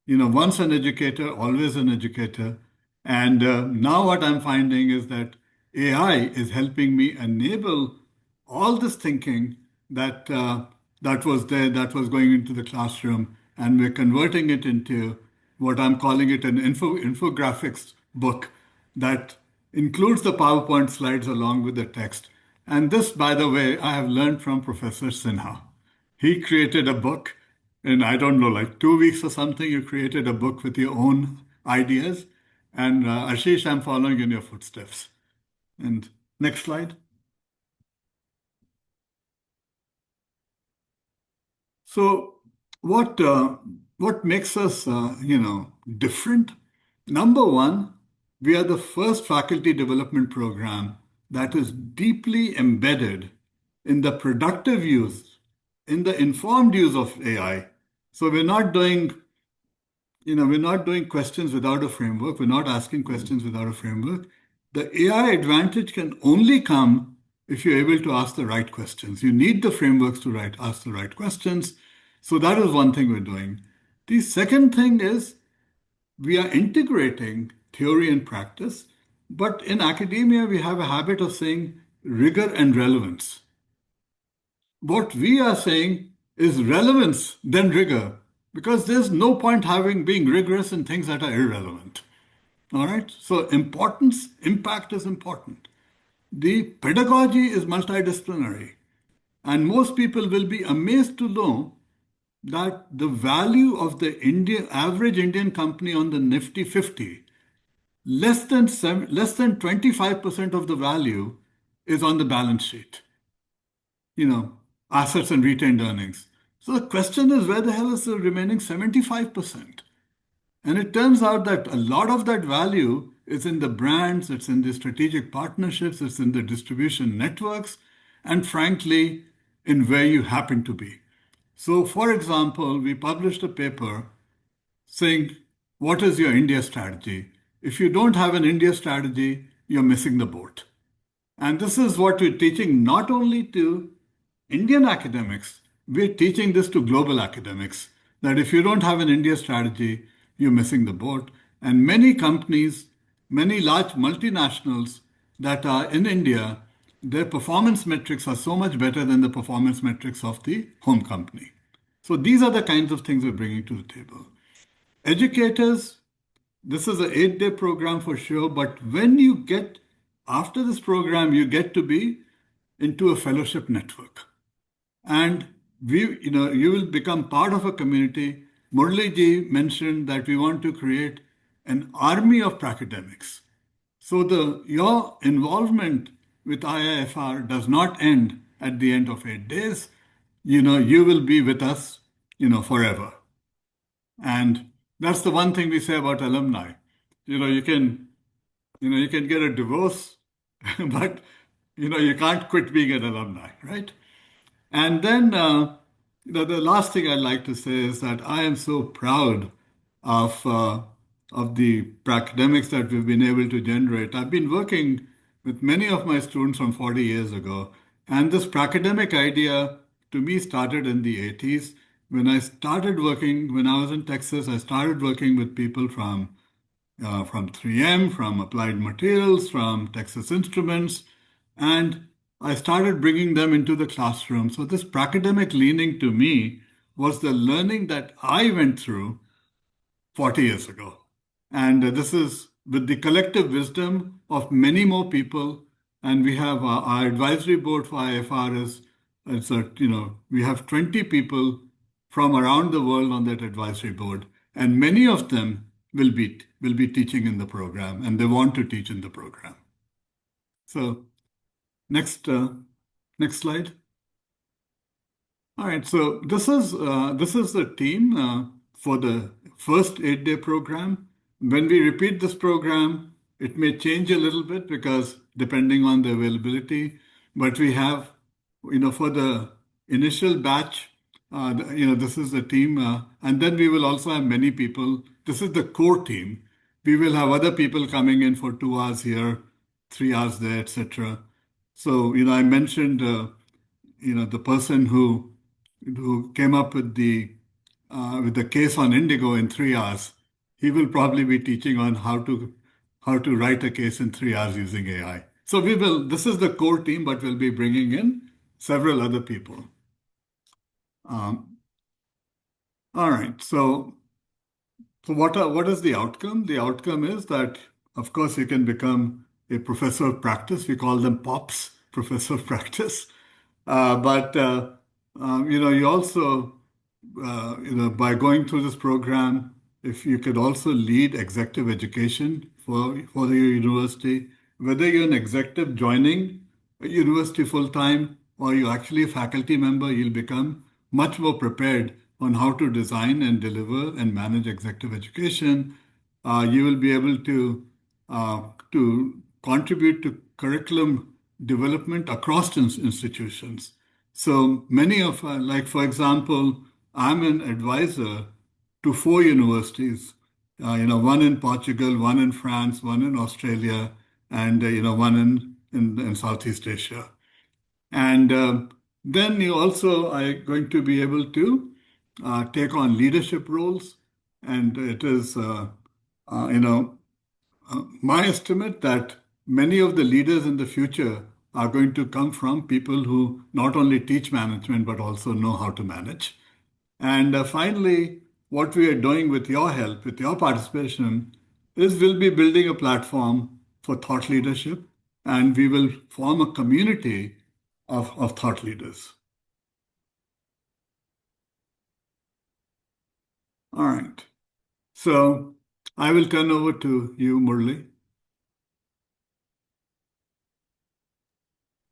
Once an educator, always an educator. And now what I'm finding is that AI is helping me enable all this thinking that was there, that was going into the classroom, and we're converting it into what I'm calling it an infographics book that includes the PowerPoint slides along with the text. And this, by the way, I have learned from Professor Sinha. He created a book in, I don't know, like 2 weeks or something. You created a book with your own ideas. And Ashish, I'm following in your footsteps. And next slide. So what makes us different? Number one, we are the first faculty development program that is deeply embedded in the productive use, in the informed use of AI. So we're not doing questions without a framework. We're not asking questions without a framework. The AI advantage can only come if you're able to ask the right questions. You need the frameworks to ask the right questions. So that is one thing we're doing. The second thing is we are integrating theory and practice, but in academia, we have a habit of saying rigor and relevance. What we are saying is relevance, then rigor, because there's no point being rigorous in things that are irrelevant. All right? So impact is important. The pedagogy is multidisciplinary. And most people will be amazed to know that the value of the average Indian company on the Nifty 50, less than 25% of the value is on the balance sheet. Assets and retained earnings. So the question is, where the hell is the remaining 75%? And it turns out that a lot of that value is in the brands, it's in the strategic partnerships, it's in the distribution networks, and frankly, in where you happen to be. So, for example, we published a paper saying, what is your India strategy? If you don't have an India strategy, you're missing the boat. And this is what we're teaching not only to Indian academics, we're teaching this to global academics, that if you don't have an India strategy, you're missing the boat. And many companies, many large multinationals that are in India, their performance metrics are so much better than the performance metrics of the home company. So these are the kinds of things we're bringing to the table. Educators, this is an 8-day program for sure, but when you get, after this program, you get to be into a fellowship network. And you will become part of a community. Murali ji mentioned that we want to create an army of Pracademics. So your involvement with IIFR does not end at the end of 8 days. You will be with us, forever. And that's the one thing we say about alumni. You can get a divorce, but you can't quit being an alumni, right? And then the last thing I'd like to say is that I am so proud of the academics that we've been able to generate. I've been working with many of my students from 40 years ago, and this academic idea to me started in the 80s. When I was in Texas, I started working with people from 3M, from Applied Materials, from Texas Instruments, and I started bringing them into the classroom. So this academic leaning to me was the learning that I went through 40 years ago. And this is with the collective wisdom of many more people. And we have our advisory board for IFR we have 20 people from around the world on that advisory board. And many of them will be teaching in the program, and they want to teach in the program. So next slide. All right, so this is the team. for the first 8-day program. When we repeat this program, it may change a little bit because depending on the availability, but we have, for the initial batch, this is the team, and then we will also have many people. This is the core team. We will have other people coming in for 2 hours here, 3 hours there, etc. So, I mentioned, the person who came up with the case on Indigo in 3 hours. He will probably be teaching on how to write a case in 3 hours using AI. So this is the core team, but we'll be bringing in several other people. All right. So what is the outcome? The outcome is that, of course, you can become a professor of practice. We call them POPs, professor of practice. But you also, by going through this program, if you could also lead executive education for your university, whether you're an executive joining a university full-time or you're actually a faculty member, you'll become much more prepared on how to design and deliver and manage executive education. You will be able to contribute to curriculum development across institutions. So many of, for example, I'm an advisor to 4 universities, one in Portugal, one in France, one in Australia, and one in Southeast Asia. And then you also are going to be able to take on leadership roles, and it is, my estimate that many of the leaders in the future are going to come from people who not only teach management but also know how to manage. And finally, what we are doing with your help, with your participation, is we'll be building a platform for thought leadership, and we will form a community of thought leaders. All right. So I will turn over to you, Murali.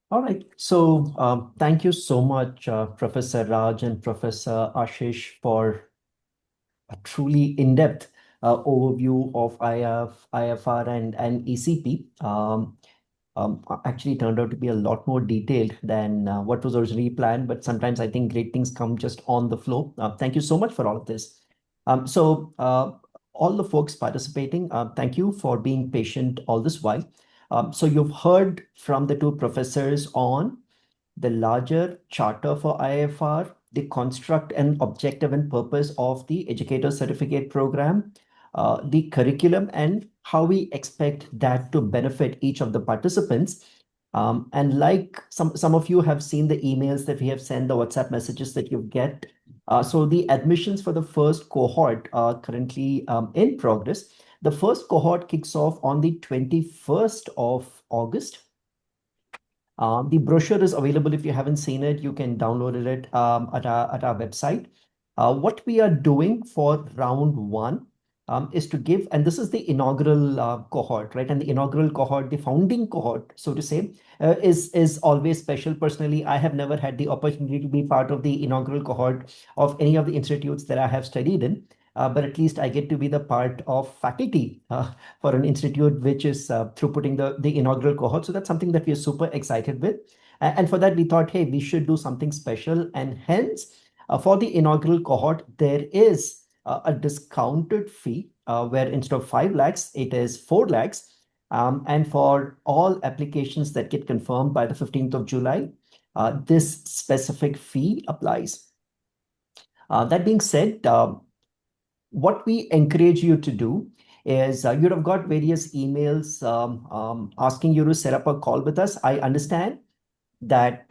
All right. So thank you so much, Professor Raj and Professor Ashish, for a truly in-depth overview of IIFR and ECP. Actually turned out to be a lot more detailed than what was originally planned, but sometimes I think great things come just on the flow. Thank you so much for all of this. All the folks participating, thank you for being patient all this while. So you've heard from the 2 professors on the larger charter for IIFR, the construct and objective and purpose of the Educator Certificate program, the curriculum, and how we expect that to benefit each of the participants. And like some of you have seen the emails that we have sent, the WhatsApp messages that you get. So the admissions for the first cohort are currently in progress. The first cohort kicks off on the 21st of August. The brochure is available. If you haven't seen it, you can download it at our website. What we are doing for round 1 is to give, and this is the inaugural cohort, right? And the inaugural cohort, the founding cohort, so to say, is always special. Personally, I have never had the opportunity to be part of the inaugural cohort of any of the institutes that I have studied in. But at least I get to be the part of faculty for an institute which is throughputing the inaugural cohort. So that's something that we are super excited with. And for that, we thought, hey, we should do something special. And hence, for the inaugural cohort, there is a discounted fee where instead of 5 lakhs, it is 4 lakhs. And for all applications that get confirmed by the 15th of July, this specific fee applies. That being said, what we encourage you to do is you'd have got various emails asking you to set up a call with us. I understand that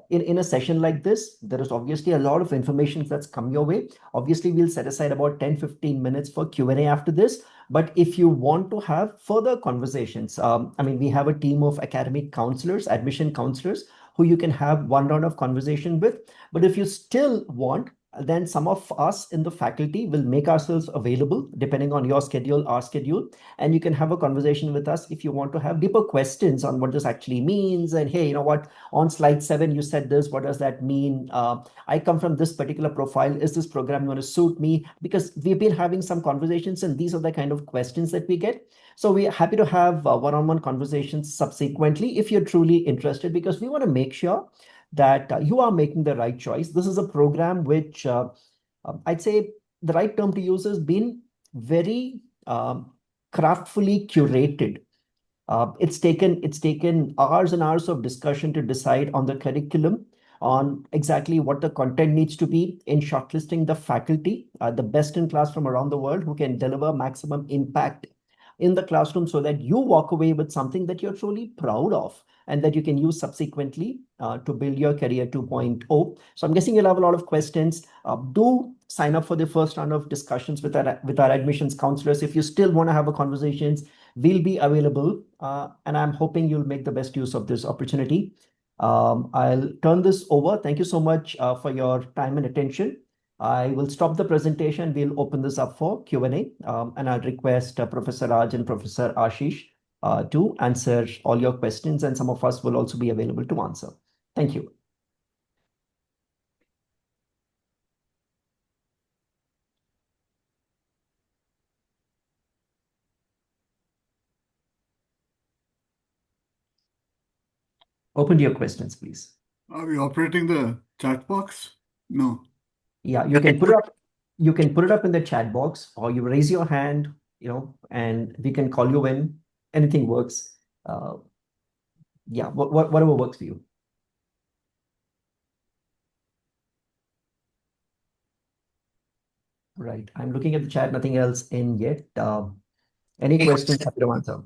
in a session like this, there is obviously a lot of information that's come your way. Obviously, we'll set aside about 10-15 minutes for Q&A after this. But if you want to have further conversations, we have a team of academic counselors, admission counselors, who you can have one round of conversation with. But if you still want then some of us in the faculty will make ourselves available depending on your schedule, our schedule, and you can have a conversation with us if you want to have deeper questions on what this actually means. And hey, you know what, on slide 7 you said this, what does that mean? I come from this particular profile, is this program going to suit me? Because we've been having some conversations and these are the kind of questions that we get. So we're happy to have one-on-one conversations subsequently if you're truly interested, because we want to make sure that you are making the right choice. This is a program which I'd say the right term to use has been very craftfully curated. It's taken hours and hours of discussion to decide on the curriculum, on exactly what the content needs to be, in shortlisting the faculty, the best in class from around the world who can deliver maximum impact in the classroom so that you walk away with something that you're truly proud of and that you can use subsequently to build your career 2.0. So I'm guessing you'll have a lot of questions. Do sign up for the first round of discussions with our admissions counselors. If you still want to have a conversations, we'll be available. And I'm hoping you'll make the best use of this opportunity. I'll turn this over. Thank you so much for your time and attention. I will stop the presentation. We'll open this up for Q&A, and I'll request Professor Raj and Professor Ashish to answer all your questions, and some of us will also be available to answer. Thank you. Open to your questions, please. Are we operating the chat box? No. Yeah, you can put it up. You can put it up in the chat box, or you raise your hand, and we can call you in. Anything works. Yeah, whatever works for you. Right. I'm looking at the chat. Nothing else in yet. Any questions? Happy to answer.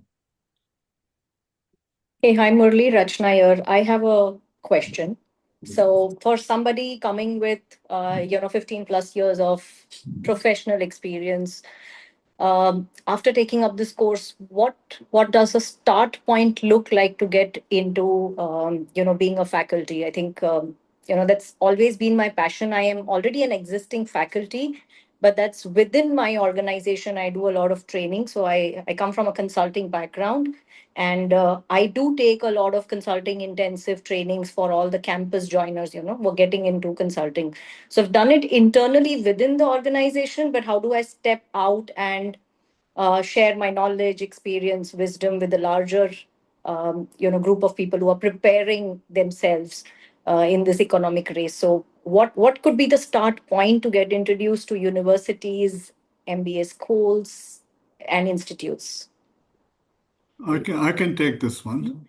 Hey, hi, Murli, Rachna here. I have a question. So for somebody coming with, 15 plus years of professional experience, after taking up this course, what does a start point look like to get into, being a faculty? I think, that's always been my passion. I am already an existing faculty, but that's within my organization. I do a lot of training. So I come from a consulting background. And I do take a lot of consulting intensive trainings for all the campus joiners, who are getting into consulting. So I've done it internally within the organization, but how do I step out and share my knowledge, experience, wisdom with a larger, group of people who are preparing themselves in this economic race? So what could be the start point to get introduced to universities, MBA schools, and institutes? I can take this one.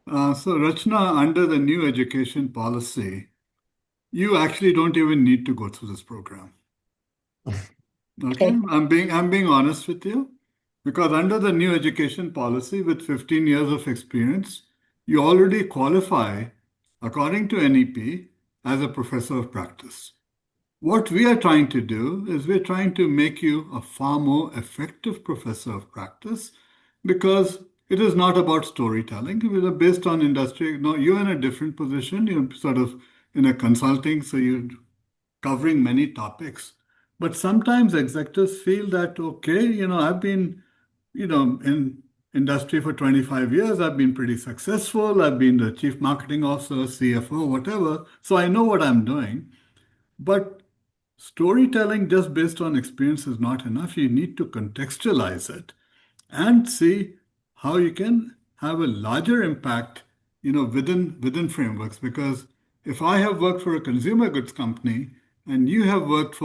So, Rachna, under the new education policy, you actually don't even need to go through this program. Okay, I'm being honest with you, because under the new education policy, with 15 years of experience, you already qualify, according to NEP, as a professor of practice. What we are trying to do is we're trying to make you a far more effective professor of practice, because it is not about storytelling. Based on industry, no, you're in a different position. You're sort of in a consulting, so you're covering many topics. But sometimes executives feel that, okay, I've been, in industry for 25 years. I've been pretty successful. I've been the chief marketing officer, CFO, whatever. So I know what I'm doing. But storytelling just based on experience is not enough. You need to contextualize it and see how you can have a larger impact, within frameworks. Because if I have worked for a consumer goods company and you have worked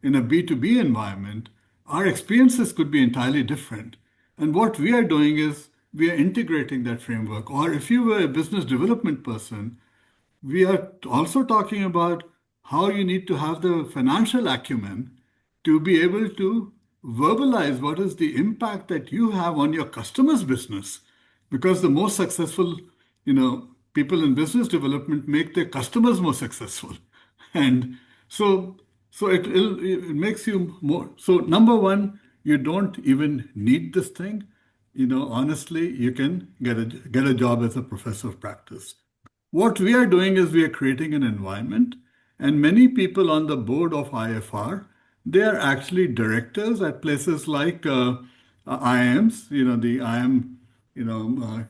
in a B2B environment, our experiences could be entirely different. And what we are doing is we are integrating that framework. Or if you were a business development person, we are also talking about how you need to have the financial acumen to be able to verbalize what is the impact that you have on your customer's business. Because the most successful, people in business development make their customers more successful. And so it makes you more. So number one, you don't even need this thing. Honestly, you can get a job as a professor of practice. What we are doing is we are creating an environment And many people on the board of IFR, they are actually directors at places like IIMs, the IIM,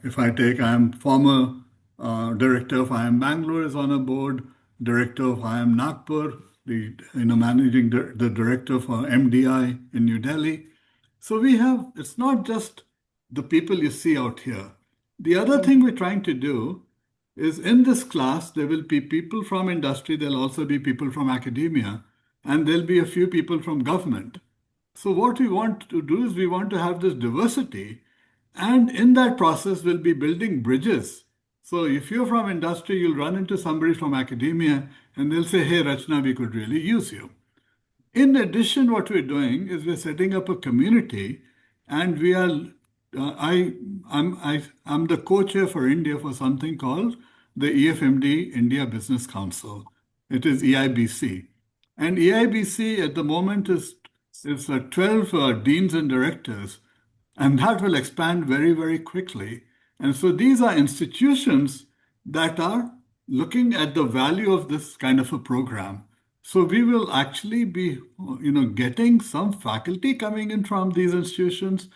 if I take IIM former director of IIM Bangalore is on a board, director of IIM Nagpur, managing the director for MDI in New Delhi. So it's not just the people you see out here. The other thing we're trying to do is in this class, there will be people from industry, there'll also be people from academia, and there'll be a few people from government. So what we want to do is we want to have this diversity, and in that process, we'll be building bridges. So if you're from industry, you'll run into somebody from academia, and they'll say, hey, Rachna, we could really use you. In addition, what we're doing is we're setting up a community, and we are. I'm the co-chair for India for something called the EFMD India Business Council. It is EIBC, and EIBC at the moment is 12 deans and directors, and that will expand very, very quickly. And so these are institutions that are looking at the value of this kind of a program. So we will actually be, getting some faculty coming in from these institutions,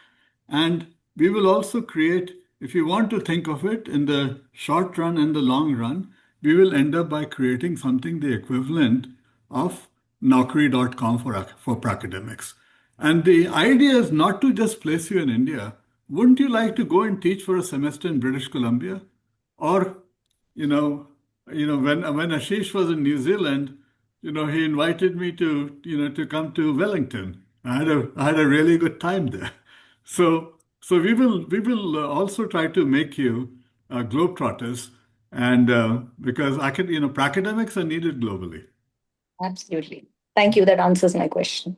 and we will also create, if you want to think of it in the short run and the long run, we will end up by creating something the equivalent of Naukri.com for Pracademics. And the idea is not to just place you in India. Wouldn't you like to go and teach for a semester in British Columbia? Or, when Ashish was in New Zealand, he invited me to come to Wellington. I had a really good time there. So we will also try to make you globetrotters, and because Pracademics are needed globally. Absolutely. Thank you. That answers my question.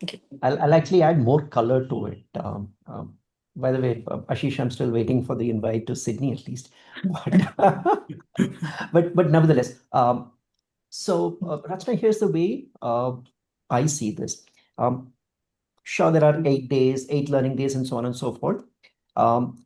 Okay. I'll actually add more color to it. By the way, Ashish, I'm still waiting for the invite to Sydney at least. But nevertheless, Rachna, here's the way I see this. Sure, there are 8 days, 8 learning days, and so on and so forth.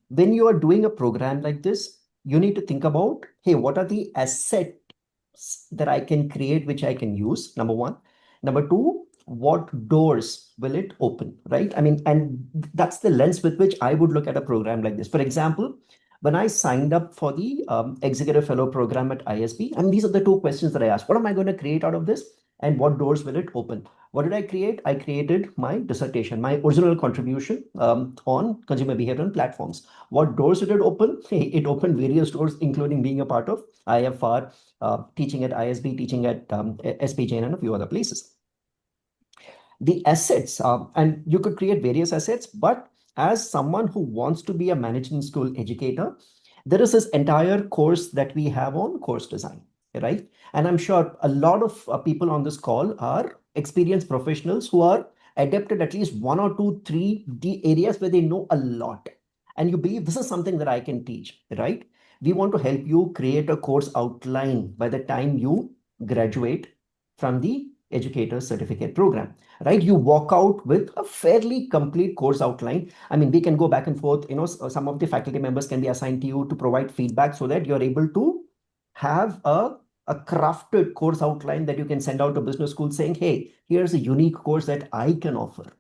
When you are doing a program like this, you need to think about, hey, what are the assets that I can create, which I can use, number one. Number two, what doors will it open, right? I mean, and that's the lens with which I would look at a program like this. For example, when I signed up for the Executive Fellow program at ISB, and these are the two questions that I asked. What am I going to create out of this? And what doors will it open? What did I create? I created my dissertation, my original contribution on consumer behavior and platforms. What doors did it open? It opened various doors, including being a part of IIFR, teaching at ISB, teaching at SPJN, and a few other places. The assets, and you could create various assets, but as someone who wants to be a management school educator, there is this entire course that we have on course design, right? And I'm sure a lot of people on this call are experienced professionals who are adept at least 1 or 2, 3 the areas where they know a lot. And you believe this is something that I can teach, right? We want to help you create a course outline by the time you graduate from the Educator Certificate program, right? You walk out with a fairly complete course outline. I mean, we can go back and forth, some of the faculty members can be assigned to you to provide feedback so that you're able to have a crafted course outline that you can send out to business schools saying, hey, here's a unique course that I can offer,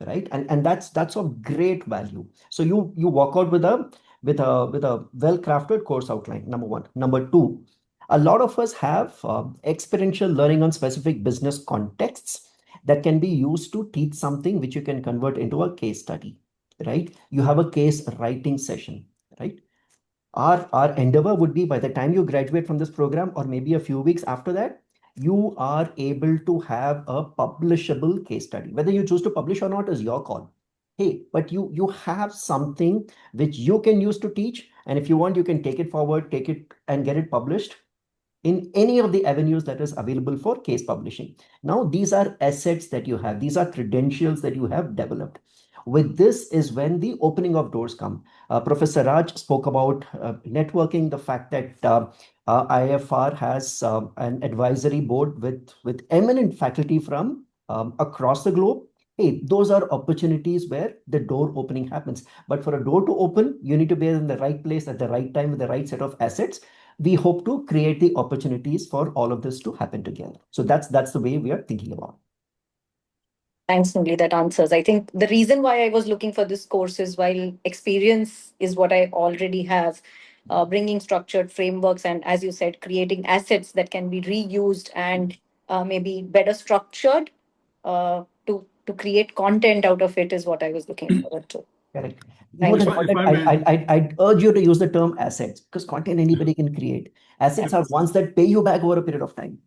right? And that's of great value. So you walk out with a well-crafted course outline, number one. Number two, a lot of us have experiential learning on specific business contexts that can be used to teach something which you can convert into a case study, right? You have a case writing session, right? Our endeavor would be by the time you graduate from this program, or maybe a few weeks after that, you are able to have a publishable case study. Whether you choose to publish or not is your call. Hey, but you have something which you can use to teach, and if you want, you can take it forward, take it and get it published in any of the avenues that is available for case publishing. Now, these are assets that you have. These are credentials that you have developed. With this is when the opening of doors come. Professor Raj spoke about networking, the fact that IIFR has an advisory board with eminent faculty from across the globe. Hey, those are opportunities where the door opening happens. But for a door to open, you need to be in the right place at the right time with the right set of assets. we hope to create the opportunities for all of this to happen together. So that's the way we are thinking about it. Thanks, Nuli. That answers. I think the reason why I was looking for this course is while experience is what I already have, bringing structured frameworks and, as you said, creating assets that can be reused and maybe better structured to create content out of it is what I was looking forward to. Correct. Thank More you. than content, I'd urge you to use the term assets, because content anybody can create. Assets are ones that pay you back over a period of time.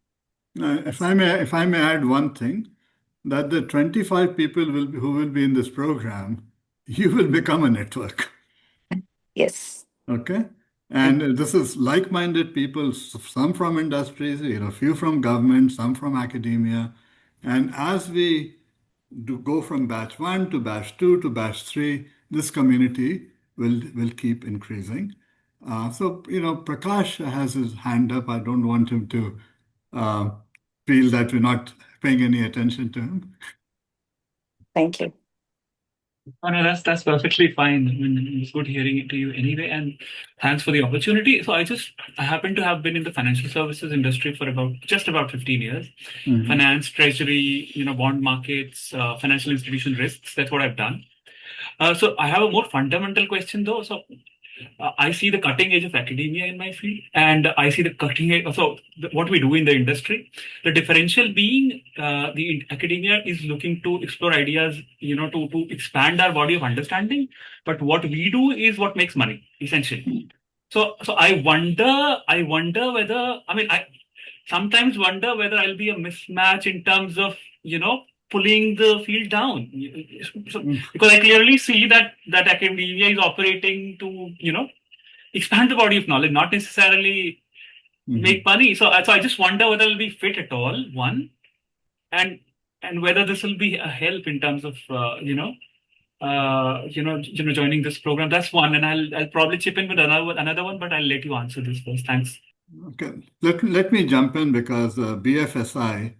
If I may add one thing, that the 25 people who will be in this program, you will become a network. Yes. Okay. And this is like-minded people, some from industries, few from government, some from academia. And as we go from batch 1 to batch 2 to batch 3, this community will keep increasing. So, Prakash has his hand up. I don't want him to feel that we're not paying any attention to him. Thank you. Oh, no, that's perfectly fine. I mean, it was good hearing it to you anyway, and thanks for the opportunity. So I happen to have been in the financial services industry for just about 15 years. Mhm. Finance, treasury, bond markets, financial institution risks. That's what I've done. So I have a more fundamental question though. So I see the cutting edge of academia in my field, and I see the cutting edge. So what we do in the industry, the differential being the academia is looking to explore ideas, to expand our body of understanding. But what we do is what makes money, essentially. So I wonder whether, I sometimes wonder whether I'll be a mismatch in terms of, pulling the field down. So, because I clearly see that academia is operating to, expand the body of knowledge, not necessarily make money. So I just wonder whether it'll be fit at all, one, and whether this will be a help in terms of, joining this program. That's one, and I'll probably chip in with another one, but I'll let you answer this first. Thanks. Okay, let me jump in because BFSI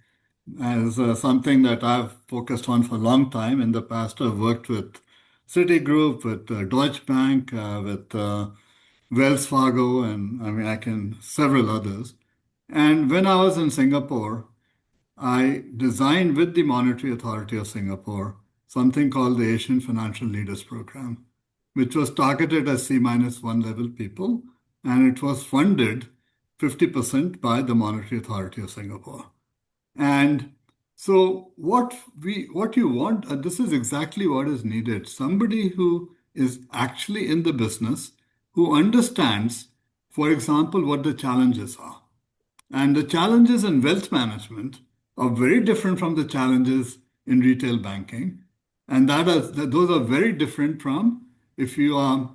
as something that I've focused on for a long time. In the past, I've worked with Citigroup, with Deutsche Bank, with Wells Fargo, and several others. And when I was in Singapore, I designed with the Monetary Authority of Singapore something called the Asian Financial Leaders Program, which was targeted at C-1 level people, and it was funded 50% by the Monetary Authority of Singapore. And so what you want, this is exactly what is needed. Somebody who is actually in the business, who understands, for example, what the challenges are. And the challenges in wealth management are very different from the challenges in retail banking. And those are very different from if you're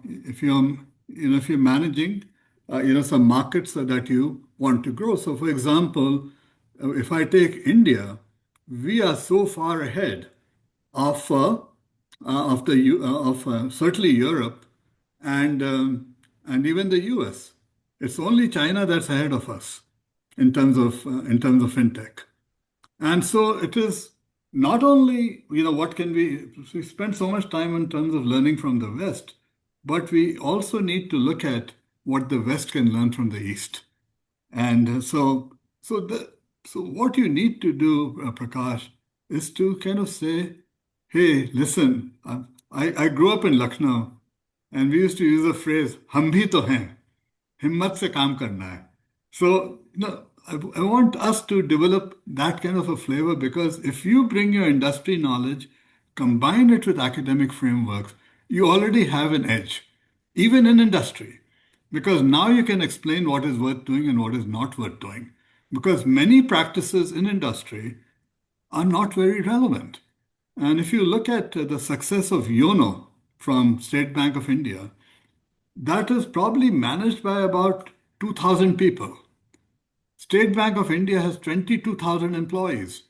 managing some markets that you want to grow. So for example, if I take India, we are so far ahead of certainly Europe and even the US. It's only China that's ahead of us in terms of fintech. And so it is not only what can we spend so much time in terms of learning from the West, but we also need to look at what the West can learn from the East. And so what you need to do, Prakash, is to kind of say, hey, listen, I grew up in Lucknow, and we used to use the phrase, "Hum bhi to hain, himmat se kaam karna hai." So, I want us to develop that kind of a flavor, because if you bring your industry knowledge, combine it with academic frameworks, you already have an edge, even in industry. Because now you can explain what is worth doing and what is not worth doing. Because many practices in industry are not very relevant. And if you look at the success of YONO from State Bank of India, that is probably managed by about 2,000 people. State Bank of India has 22,000 employees.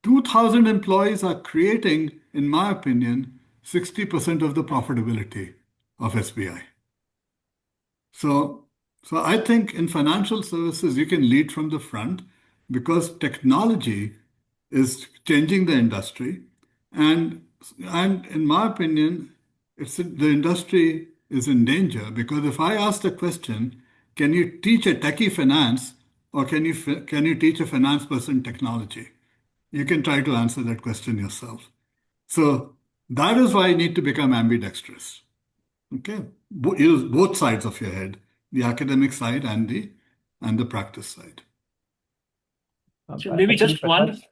2,000 employees are creating, in my opinion, 60% of the profitability of SBI. So I think in financial services, you can lead from the front because technology is changing the industry. And in my opinion, the industry is in danger, because if I ask the question, can you teach a techie finance, or can you teach a finance person technology? You can try to answer that question yourself. So that is why you need to become ambidextrous. Okay, use both sides of your head, the academic side and the practice side. So maybe Actually, just one.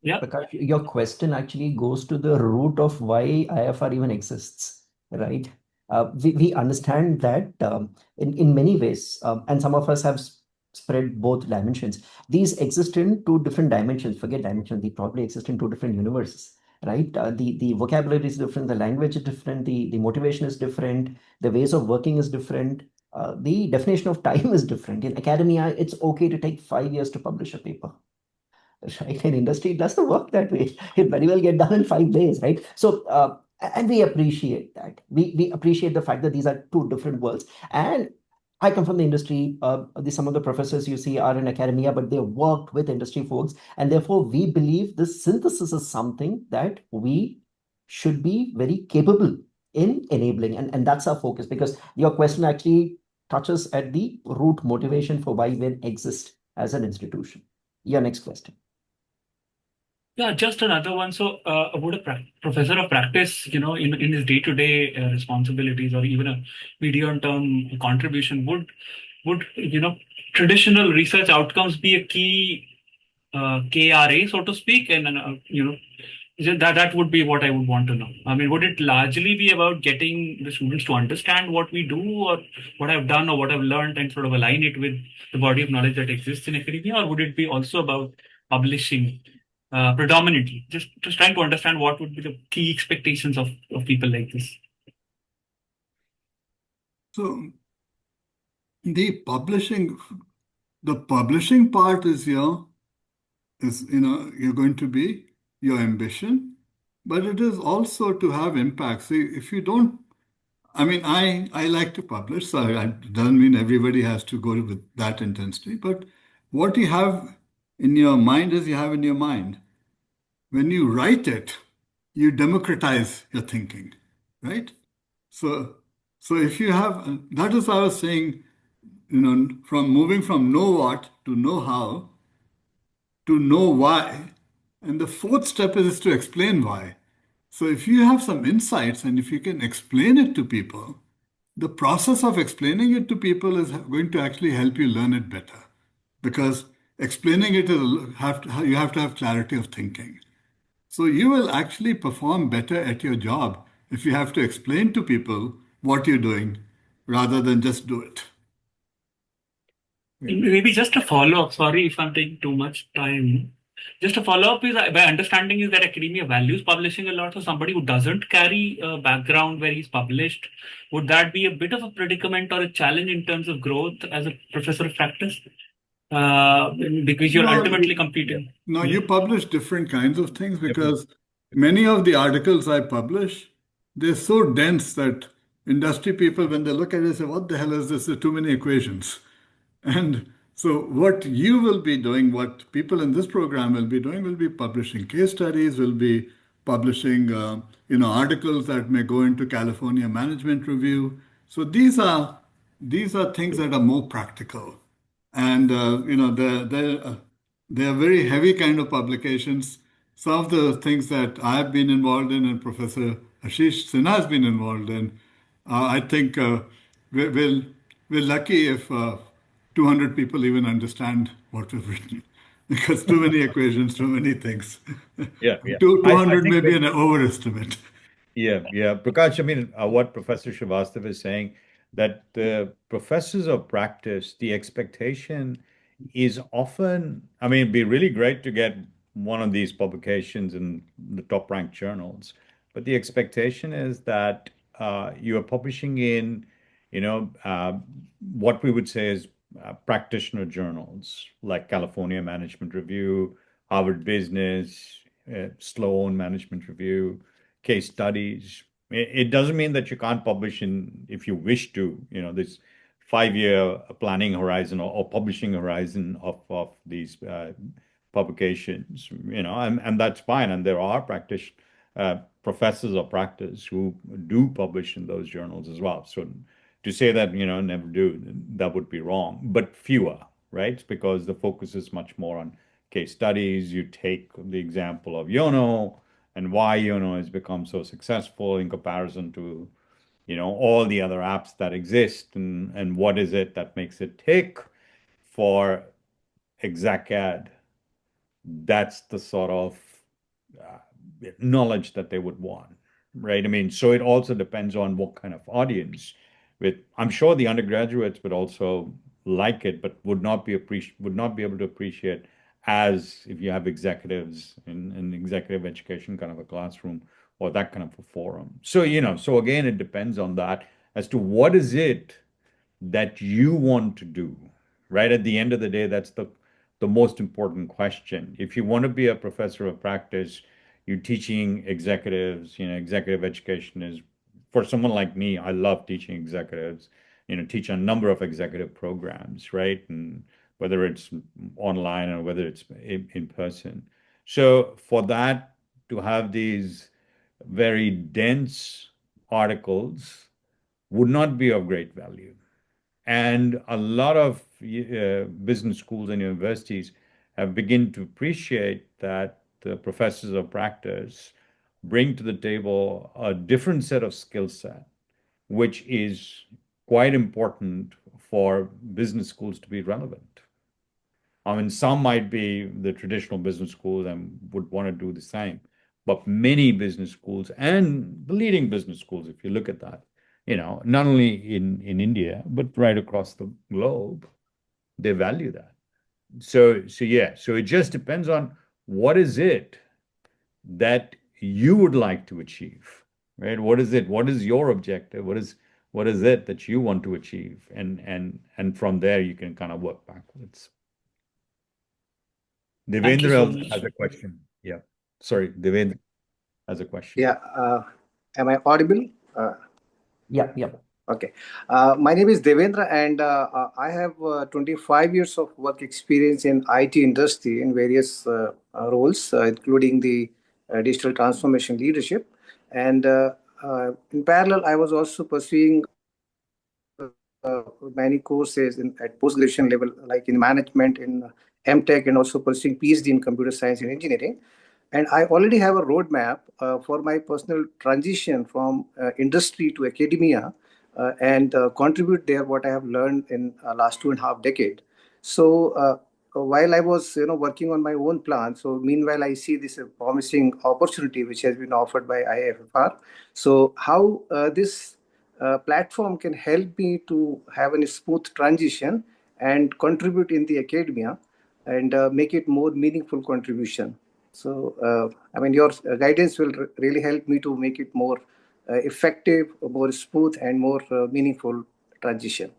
Yeah. Prakash, your question actually goes to the root of why IFR even exists, right? We understand that in many ways, and some of us have spread both dimensions. These exist in two different dimensions. Forget dimensions; they probably exist in two different universes, right? The vocabulary is different, the language is different, the motivation is different, the ways of working is different. The definition of time is different. In academia, it's okay to take 5 years to publish a paper, right? In industry, it doesn't work that way. It very well get done in 5 days, right? So, and we appreciate that. We appreciate the fact that these are two different worlds. And I come from the industry. Some of the professors you see are in academia, but they worked with industry folks. And therefore, we believe this synthesis is something that we should be very capable in enabling. And that's our focus, because your question actually touches at the root motivation for why we exist as an institution. Your next question. Yeah, just another one. So, about a professor of practice, in his day-to-day responsibilities, or even a medium-term contribution, would traditional research outcomes be a key KRA, so to speak, and that would be what I would want to know. I mean, would it largely be about getting the students to understand what we do, or what I've done, or what I've learned, and sort of align it with the body of knowledge that exists in academia, or would it be also about publishing? Predominantly, just trying to understand what would be the key expectations of people like this. So the publishing part is you're going to be your ambition, but it is also to have impact. See, if you don't, I mean, I like to publish, so it doesn't mean everybody has to go with that intensity, but what you have in your mind is you have in your mind. When you write it, you democratize your thinking, right? So if you have, that is why I was saying, from moving from know what to know how to know why. And the fourth step is to explain why. So if you have some insights and if you can explain it to people, the process of explaining it to people is going to actually help you learn it better. Because explaining it is you have to have clarity of thinking. So you will actually perform better at your job if you have to explain to people what you're doing rather than just do it. Maybe just a follow-up. Sorry if I'm taking too much time. Just a follow-up is, my understanding is that academia values publishing a lot. So somebody who doesn't carry a background where he's published, would that be a bit of a predicament or a challenge in terms of growth as a professor of practice? Because you're ultimately competing. No, you publish different kinds of things, because many of the articles I publish, they're so dense that industry people, when they look at it, say, what the hell is this? There are too many equations. And so what you will be doing, what people in this program will be doing, will be publishing case studies, will be publishing articles that may go into California Management Review. So these are things that are more practical. And they're very heavy kind of publications. Some of the things that I've been involved in and Professor Ashish Sinha has been involved in, I think we're lucky if 200 people even understand what we've written, because too many equations, too many things. Yeah. 200 may be an overestimate. Yeah. Prakash, I mean, what Professor Srivastava is saying, that the professors of practice, the expectation is often, I mean, it'd be really great to get one of these publications in the top ranked journals, but the expectation is that you are publishing in, what we would say is practitioner journals like California Management Review, Harvard Business, Sloan Management Review, case studies. It doesn't mean that you can't publish if you wish to, this 5-year planning horizon or publishing horizon of these publications, and that's fine. And there are professors of practice who do publish in those journals as well. So To say that, never do, that would be wrong, but fewer, right? Because the focus is much more on case studies. You take the example of Yono and why Yono has become so successful in comparison to, all the other apps that exist, and what is it that makes it tick for exec ed. That's the sort of knowledge that they would want, right? I mean, so it also depends on what kind of audience. I'm sure the undergraduates would also like it, but would not be able to appreciate as if you have executives in executive education kind of a classroom or that kind of a forum. So, so again, it depends on that as to what is it that you want to do, right? At the end of the day, that's the most important question. If you want to be a professor of practice, you're teaching executives, executive education is, for someone like me, I love teaching executives, teach a number of executive programs, right? And whether it's online or whether it's in person. So for that to have these very dense articles would not be of great value. And a lot of business schools and universities have begun to appreciate that the professors of practice bring to the table a different set of skill set, which is quite important for business schools to be relevant. I mean, some might be the traditional business schools and would want to do the same, but many business schools and the leading business schools, if you look at that, not only in India, but right across the globe, they value that. So yeah, so it just depends on what is it that you would like to achieve, right? What is it? What is your objective? What is it that you want to achieve? And from there, you can kind of work backwards. Thank you so Devendra much. has a question. Yeah. Sorry, Devendra has a question. Yeah. Am I audible? Yeah. Okay. My name is Devendra, and I have 25 years of work experience in IT industry in various roles, including the digital transformation leadership. And in parallel, I was also pursuing many courses at post-graduation level, like in management, in MTech, and also pursuing PhD in computer science and engineering. And I already have a roadmap for my personal transition from industry to academia and contribute there what I have learned in last 2.5 decades. So while I was working on my own plan, so meanwhile I see this promising opportunity which has been offered by IIFR. So how this platform can help me to have a smooth transition and contribute in the academia and make it more meaningful contribution. So, I mean, your guidance will really help me to make it more effective, more smooth, and more meaningful transition.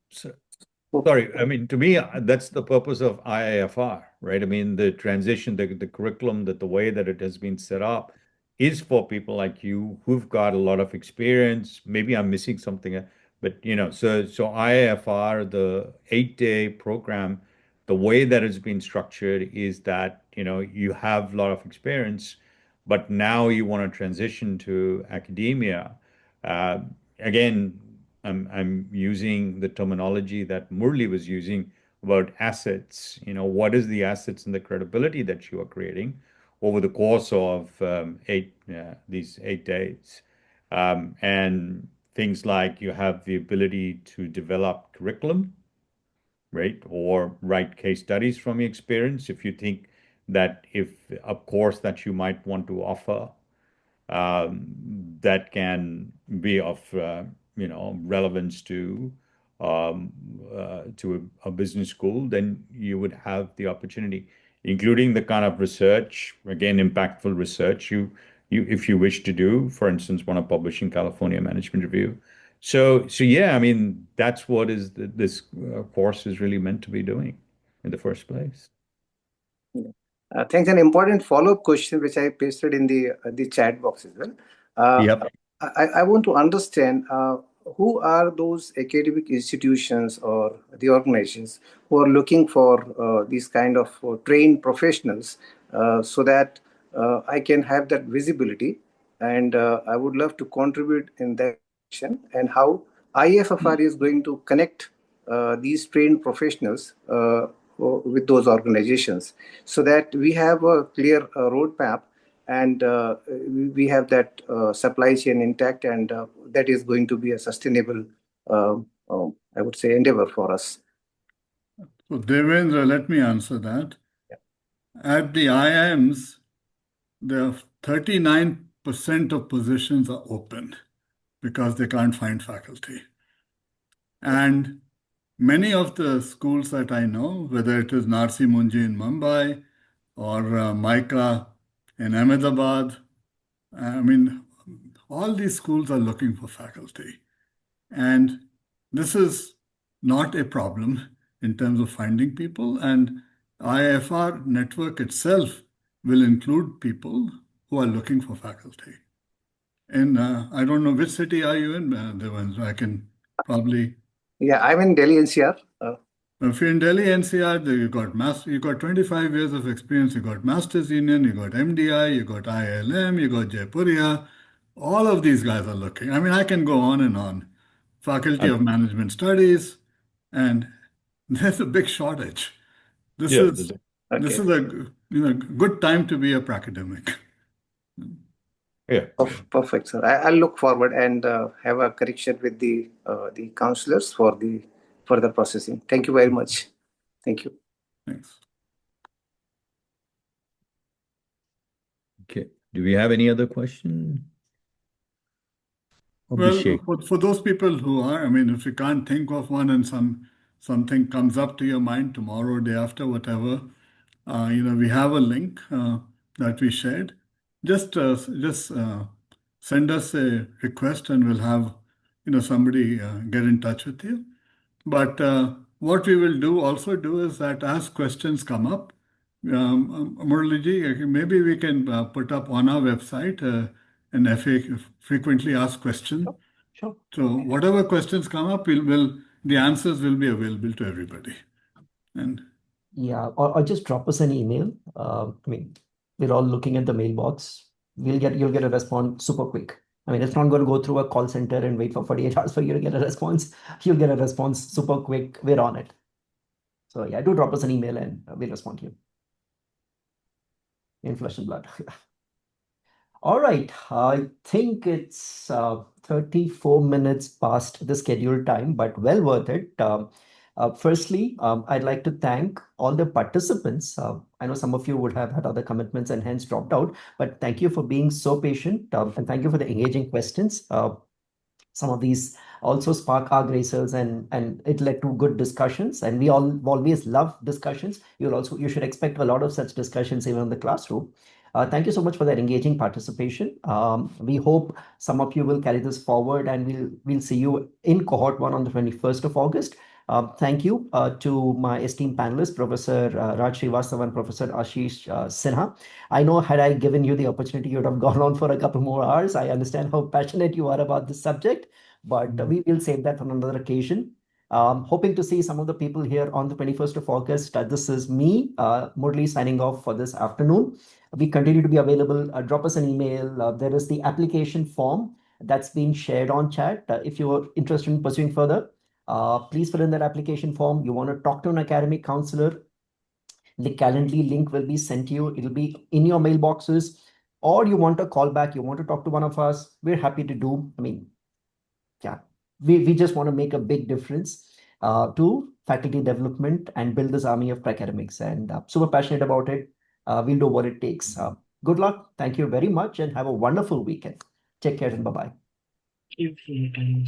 Sorry, I mean, to me, that's the purpose of IIFR, right? I mean, the transition, the curriculum, the way that it has been set up is for people like you who've got a lot of experience. Maybe I'm missing something, but so IIFR, the 8-day program, the way that it's been structured is that, you have a lot of experience, but now you want to transition to academia. Again, I'm using the terminology that Murli was using about assets. What is the assets and the credibility that you are creating over the course of these 8 days? And things like you have the ability to develop curriculum, right? Or write case studies from your experience. If you think that if a course that you might want to offer that can be of relevance to a business school, then you would have the opportunity, including the kind of research, again, impactful research you if you wish to do, for instance, want to publish in California Management Review. So yeah, I mean, that's what this course is really meant to be doing in the first place. Thanks. An important follow-up question, which I pasted in the chat box as well. Yep. I want to understand who are those academic institutions or the organizations who are looking for these kind of trained professionals so that I can have that visibility and I would love to contribute in that direction, and how IIFR is going to connect these trained professionals with those organizations, so that we have a clear roadmap, and we have that supply chain intact, and that is going to be a sustainable, I would say, endeavor for us. So Devendra, let me answer that. Yeah. At the IIMs, there are 39% of positions are open because they can't find faculty. And many of the schools that I know, whether it is Narsi Munji in Mumbai or Maika in Ahmedabad, I mean, all these schools are looking for faculty. And this is not a problem in terms of finding people. And IIFR network itself will include people who are looking for faculty. And I don't know, which city are you in, Devendra? I can probably... Yeah, I'm in Delhi NCR. If you're in Delhi NCR, you got 25 years of experience, you got Masters Union, you got MDI, you got ILM, you got Jaipuria. All of these guys are looking. I mean, I can go on and on. Faculty of Management Studies, and there's a big shortage. This is a good time to be a Pracademic. Yeah. Perfect, sir. I'll look forward and have a correction with the counselors for the further processing. Thank you very much. Thank you. Thanks. Okay. Do we have any other question? Well, for those people who are, I mean, if you can't think of one and something comes up to your mind tomorrow, day after, whatever, we have a link that we shared. Just send us a request and we'll have, somebody get in touch with you. But what we will also do is that as questions come up, Muraliji, maybe we can put up on our website an FAQ, frequently asked question. Sure. So whatever questions come up, the answers will be available to everybody. And yeah, or just drop us an email. I mean, we're all looking at the mailbox. You'll get a response super quick. I mean, it's not going to go through a call center and wait for 48 hours for you to get a response. You'll get a response super quick. We're on it. So yeah, do drop us an email and we'll respond to you in flesh and blood. All right, I think it's 34 minutes past the scheduled time, but well worth it. Firstly, I'd like to thank all the participants. I know some of you would have had other commitments and hence dropped out, but thank you for being so patient and thank you for the engaging questions. Some of these also spark our graces and it led to good discussions, and we always love discussions. You should expect a lot of such discussions even in the classroom. Thank you so much for that engaging participation. We hope some of you will carry this forward, and we'll see you in cohort 1 on the 21st of August. Thank you to my esteemed panelists, Professor Raj Srivastava and Professor Ashish Sinha. I know had I given you the opportunity, you would have gone on for a couple more hours. I understand how passionate you are about this subject, but we will save that for another occasion. Hoping to see some of the people here on the 21st of August. This is me, Murali, signing off for this afternoon. We continue to be available. Drop us an email. There is the application form that's been shared on chat. If you're interested in pursuing further, please fill in that application form. You want to talk to an academic counselor, the Calendly link will be sent to you. It'll be in your mailboxes, or you want a call back, you want to talk to one of us, we're happy to do. I mean, yeah, we just want to make a big difference to faculty development and build this army of Pracademics, and super passionate about it. We'll do what it takes. Good luck. Thank you very much and have a wonderful weekend. Take care and bye-bye. Thank you for your time.